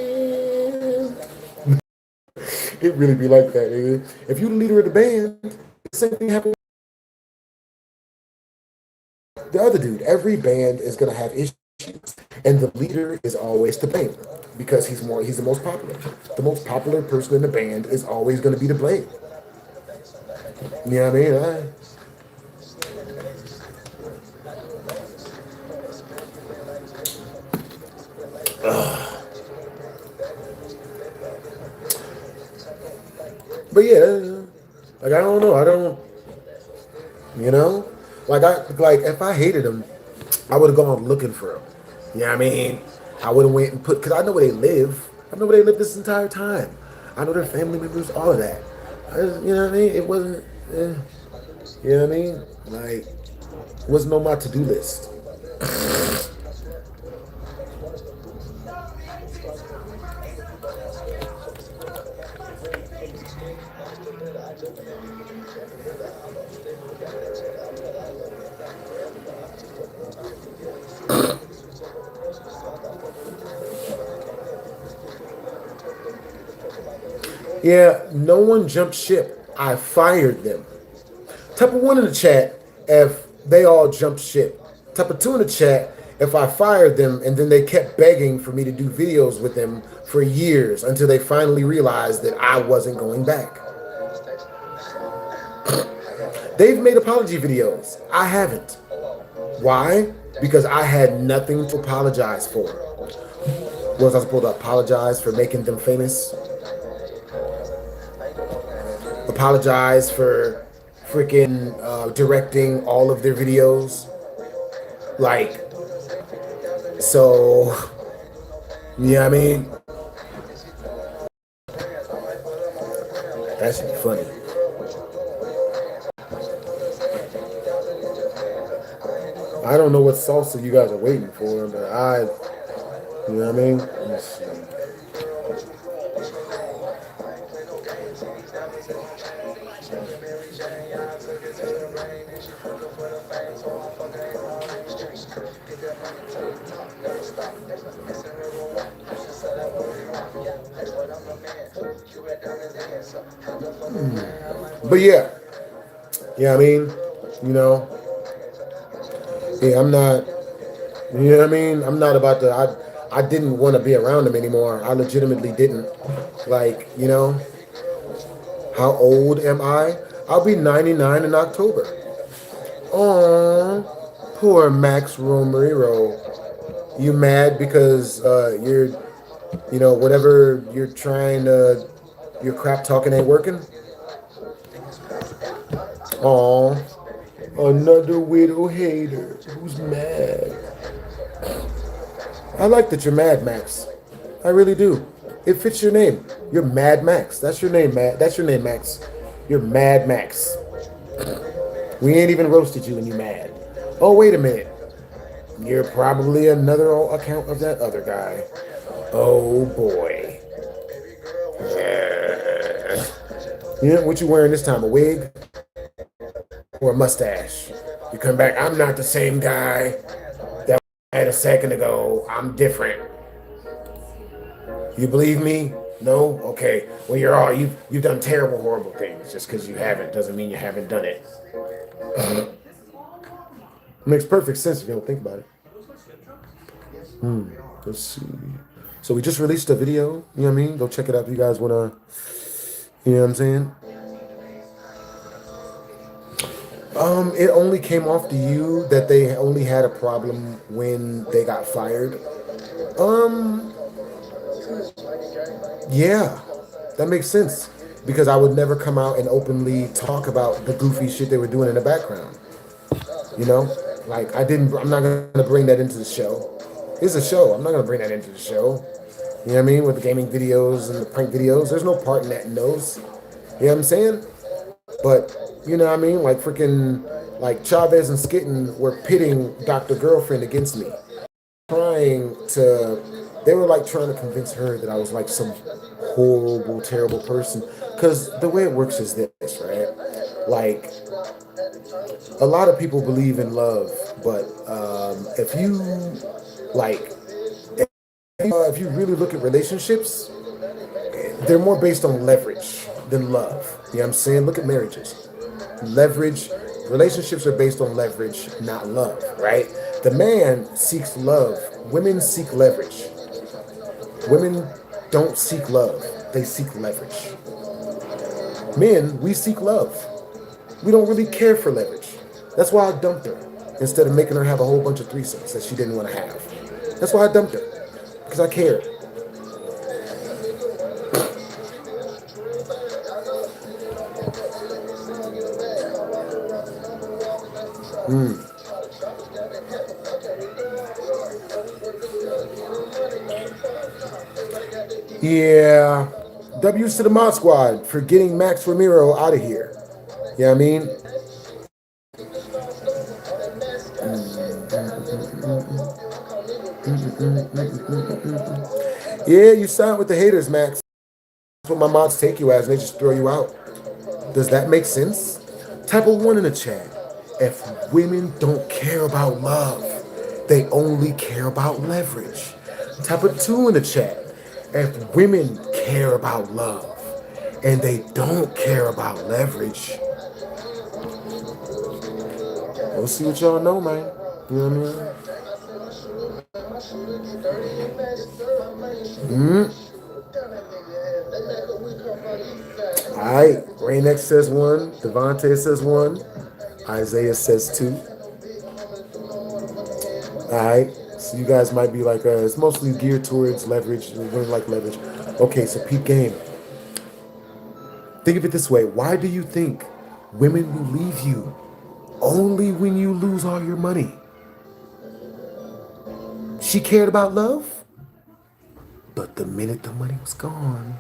It really be like that, nigga. If you the leader of the band, the same thing happens. The other dude, every band is gonna have issues, and the leader is always to blame because he's the most popular. The most popular person in the band is always gonna be to blame. You know what I mean? But yeah, like I don't know, you know, like if I hated him, I would have gone looking for him. You know what I mean? I would have went and because I know where they live. I know where they live this entire time. I know their family members, all of that. You know what I mean? It wasn't, you know what I mean? Like, it wasn't on my to-do list. Yeah, no one jumped ship. I fired them. Type of 1 in the chat if they all jumped ship. Type of 2 in the chat if I fired them and then they kept begging for me to do videos with them for years until they finally realized that I wasn't going back. They've made apology videos. I haven't. Why? Because I had nothing to apologize for. Was I supposed to apologize for making them famous? Apologize for freaking directing all of their videos? Like, so, you know what I mean? That should be funny. I don't know what salsa you guys are waiting for, but you know what I mean? Let's see. But yeah, I mean, you know, yeah, I'm not, you know what I mean? I'm not about to, I didn't want to be around him anymore. I legitimately didn't. Like, you know, how old am I? I'll be 99 in October. Oh, poor Max Romero. You mad because You know, whatever you're trying to, your crap talking ain't working. Aw, another widow hater who's mad. I like that you're mad, Max. I really do. It fits your name. You're Mad Max. That's your name, Matt. That's your name, Max. You're Mad Max. We ain't even roasted you and you mad. Oh, wait a minute. You're probably another account of that other guy. Oh, boy. Yeah, what you wearing this time? A wig? Or a mustache? You come back, I'm not the same guy that I had a second ago. I'm different. You believe me? No? Okay. Well, you've done terrible, horrible things. Just because you haven't doesn't mean you haven't done it. Makes perfect sense if you don't think about it. Let's see. So we just released a video. You know what I mean? Go check it out if you guys wanna. You know what I'm saying? It only came off to you that they only had a problem when they got fired. Yeah, that makes sense because I would never come out and openly talk about the goofy shit they were doing in the background. You know, like I'm not gonna bring that into the show. It's a show. I'm not gonna bring that into the show. You know what I mean? With the gaming videos and the prank videos, there's no part in that in those. You know what I'm saying? But you know what I mean? Like freaking, like Chavez and Skitten were pitting Dr. Girlfriend against me, they were like trying to convince her that I was like some horrible, terrible person. Because the way it works is this, right? Like, a lot of people believe in love, but if you like, if you really look at relationships, they're more based on leverage than love. You know what I'm saying? Look at marriages. Leverage, relationships are based on leverage, not love, right? The man seeks love. Women seek leverage. Women don't seek love. They seek leverage. Men, we seek love. We don't really care for leverage. That's why I dumped her instead of making her have a whole bunch of threesomes that she didn't want to have. That's why I dumped her, because I cared. Yeah. W's to the Mod Squad for getting Max Ramiro out of here. You know what I mean? Yeah, you signed with the haters, Max. That's what my mods take you as, and they just throw you out. Does that make sense? Type of 1 in the chat. If women don't care about love, they only care about leverage. Type of 2 in the chat. If women care about love and they don't care about leverage, we'll see what y'all know, man. You know what I mean? Alright, Raynex says 1, Devontae says 1, Isaiah says 2. Alright, so you guys might be like, it's mostly geared towards leverage, women like leverage. Okay, so peep game. Think of it this way. Why do you think women will leave you only when you lose all your money? She cared about love, but the minute the money was gone,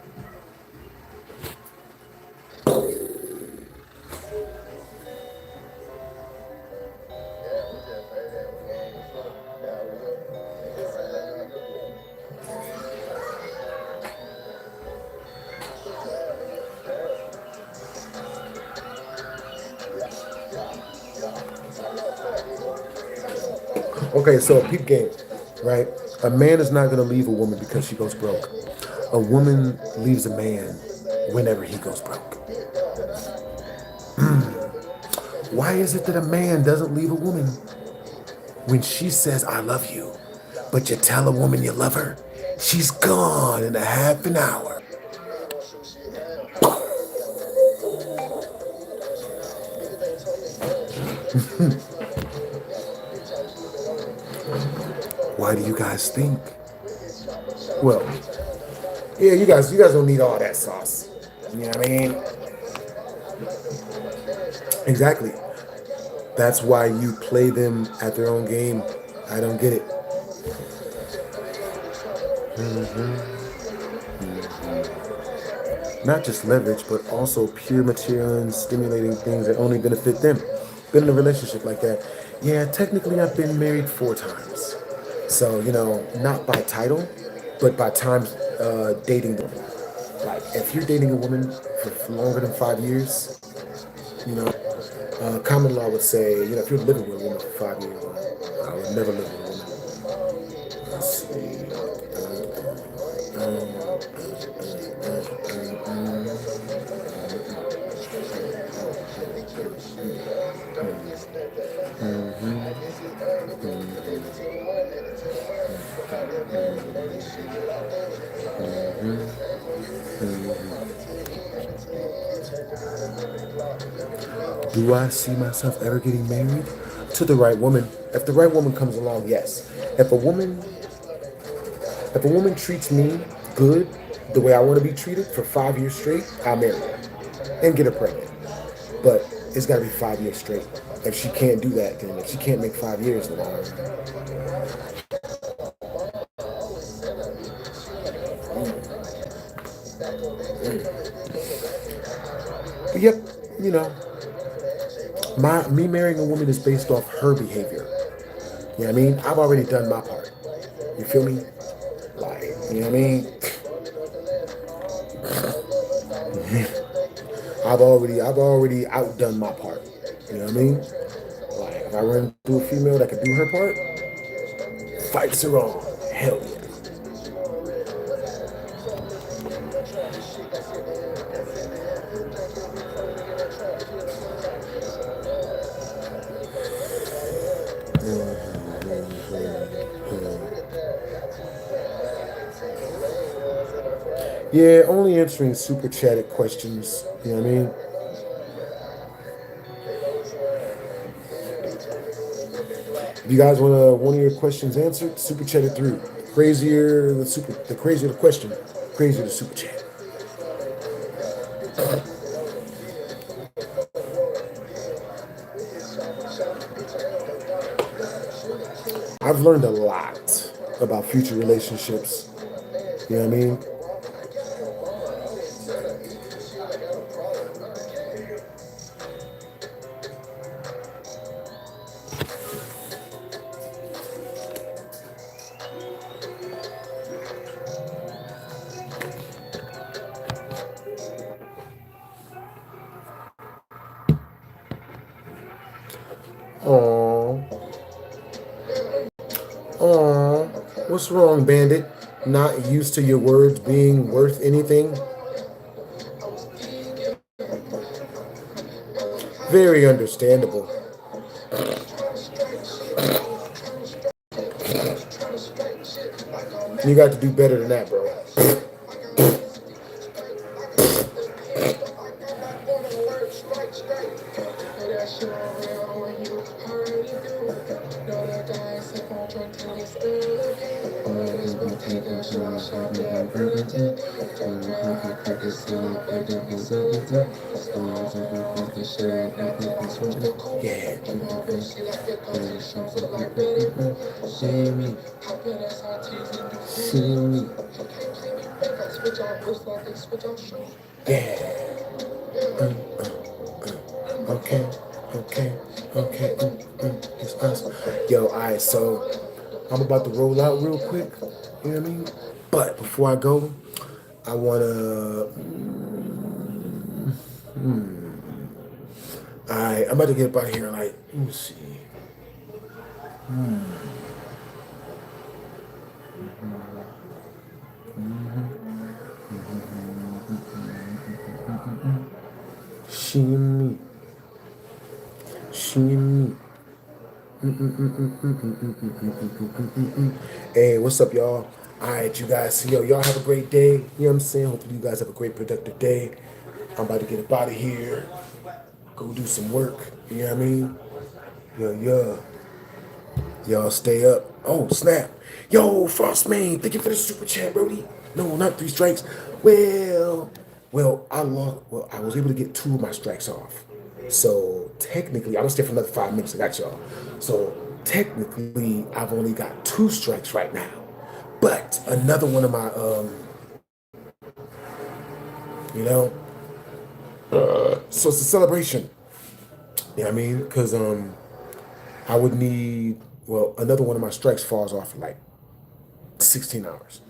okay, so a peep game, right? A man is not going to leave a woman because she goes broke. A woman leaves a man whenever he goes broke. Why is it that a man doesn't leave a woman when she says, I love you, but you tell a woman you love her, she's gone in a half an hour? Why do you guys think? Well, Yeah, you guys don't need all that sauce. You know what I mean? Exactly. That's why you play them at their own game. I don't get it. Not just leverage, but also pure material and stimulating things that only benefit them. Been in a relationship like that. Yeah, technically I've been married 4 times. So, not by title, but by times dating them. Like, if you're dating a woman for longer than 5 years, common law would say, if you're living with a woman for 5 years, I would never live with a woman. Let's see. Do I see myself ever getting married? To the right woman. If the right woman comes along, yes. If a woman treats me good, the way I want to be treated for 5 years straight, I'll marry her and get her pregnant. But it's got to be 5 years straight. If she can't do that, then if she can't make 5 years, then But yep, you know, me marrying a woman is based off her behavior. You know what I mean? I've already done my part. You feel me? Like, you know what I mean? I've already outdone my part. You know what I mean? Like, if I run through a female that could do her part, fights are on. Hell yeah. Yeah, only answering super chatted questions. You know what I mean? If you guys want one of your questions answered, super chat it through. The crazier the question, crazier the super chat. I've learned a lot about future relationships. You know what I mean? Aww. Aww. What's wrong, Bandit? Not used to your words being worth anything? Very understandable. You got to do better than that, bro. Yeah. See me. See me. Yeah. Okay. Okay. It's us. Yo, alright, so I'm about to roll out real quick. You know what I mean? But before I go, I wanna. Alright, I'm about to get up out of here. Like, let me see. Shimmy. Shimmy. Hey, what's up, y'all? Alright, you guys. Y'all have a great day. You know what I'm saying? Hopefully, you guys have a great, productive day. I'm about to get up out of here. Go do some work. You know what I mean? Yeah. Y'all stay up. Oh, snap. Yo, Frostman, thank you for the super chat, Brody. No, not 3 strikes. Well, I lost. Well, I was able to get 2 of my strikes off. So technically, I was there for another 5 minutes. I got y'all. So technically, I've only got 2 strikes right now. But another one of my, you know, so it's a celebration. You know what I mean? Because I would need, well, another one of my strikes falls off in like 16 hours.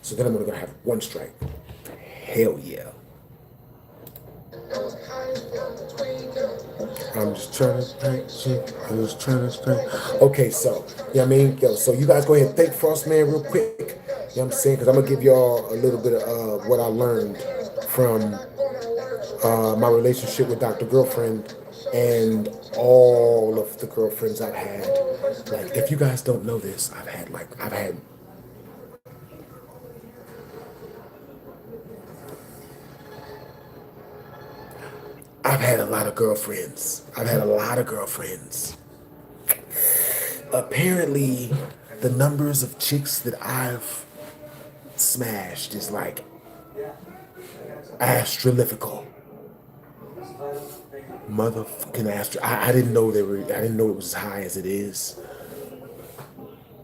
So then I'm only gonna have 1 strike. Hell yeah. I'm just trying to think shit. I'm just trying to think. Okay, so, yeah, I mean, yo, so you guys go ahead and thank Frostman real quick. You know what I'm saying? Because I'm going to give y'all a little bit of what I learned from my relationship with Dr. Girlfriend and all of the girlfriends I've had. Like, if you guys don't know this, I've had a lot of girlfriends. I've had a lot of girlfriends. Apparently, the numbers of chicks that I've smashed is like astrological. Motherfucking I didn't know I didn't know it was as high as it is.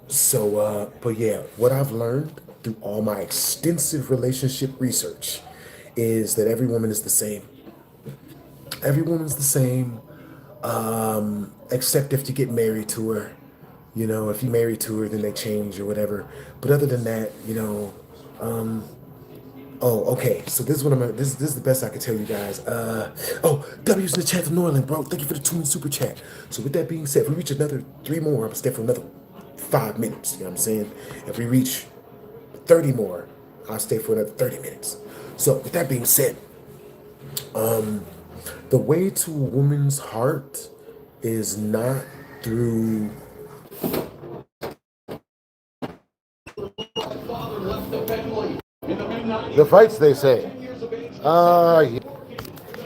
So, but yeah, what I've learned through all my extensive relationship research is that every woman is the same. Every woman's the same, except if you get married to her. You know, if you marry to her, then they change or whatever. But other than that, you know, oh, okay. So this is what this is the best I can tell you guys. W's in the chat to Norland, bro. Thank you for the 2 super chat. So with that being said, if we reach another 3 more, I'm gonna stay for another 5 minutes. You know what I'm saying? If we reach 30 more, I'll stay for another 30 minutes. So with that being said, the way to a woman's heart is not through the fights, they say. Yeah.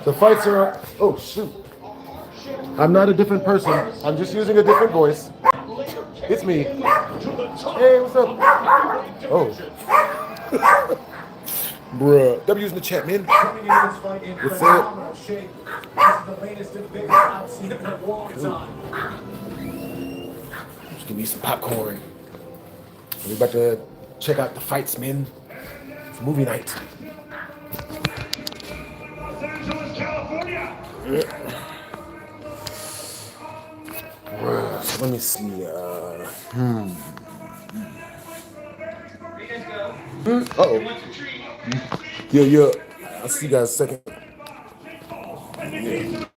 The fights are, oh shoot. I'm not a different person. I'm just using a different voice. It's me. Hey, what's up? Oh. Bruh. W's in the chat, man. What's up? Just give me some popcorn. We're about to check out the fights, man. It's movie night. So let me see. Uh-oh. Yeah. I'll see you guys in a second.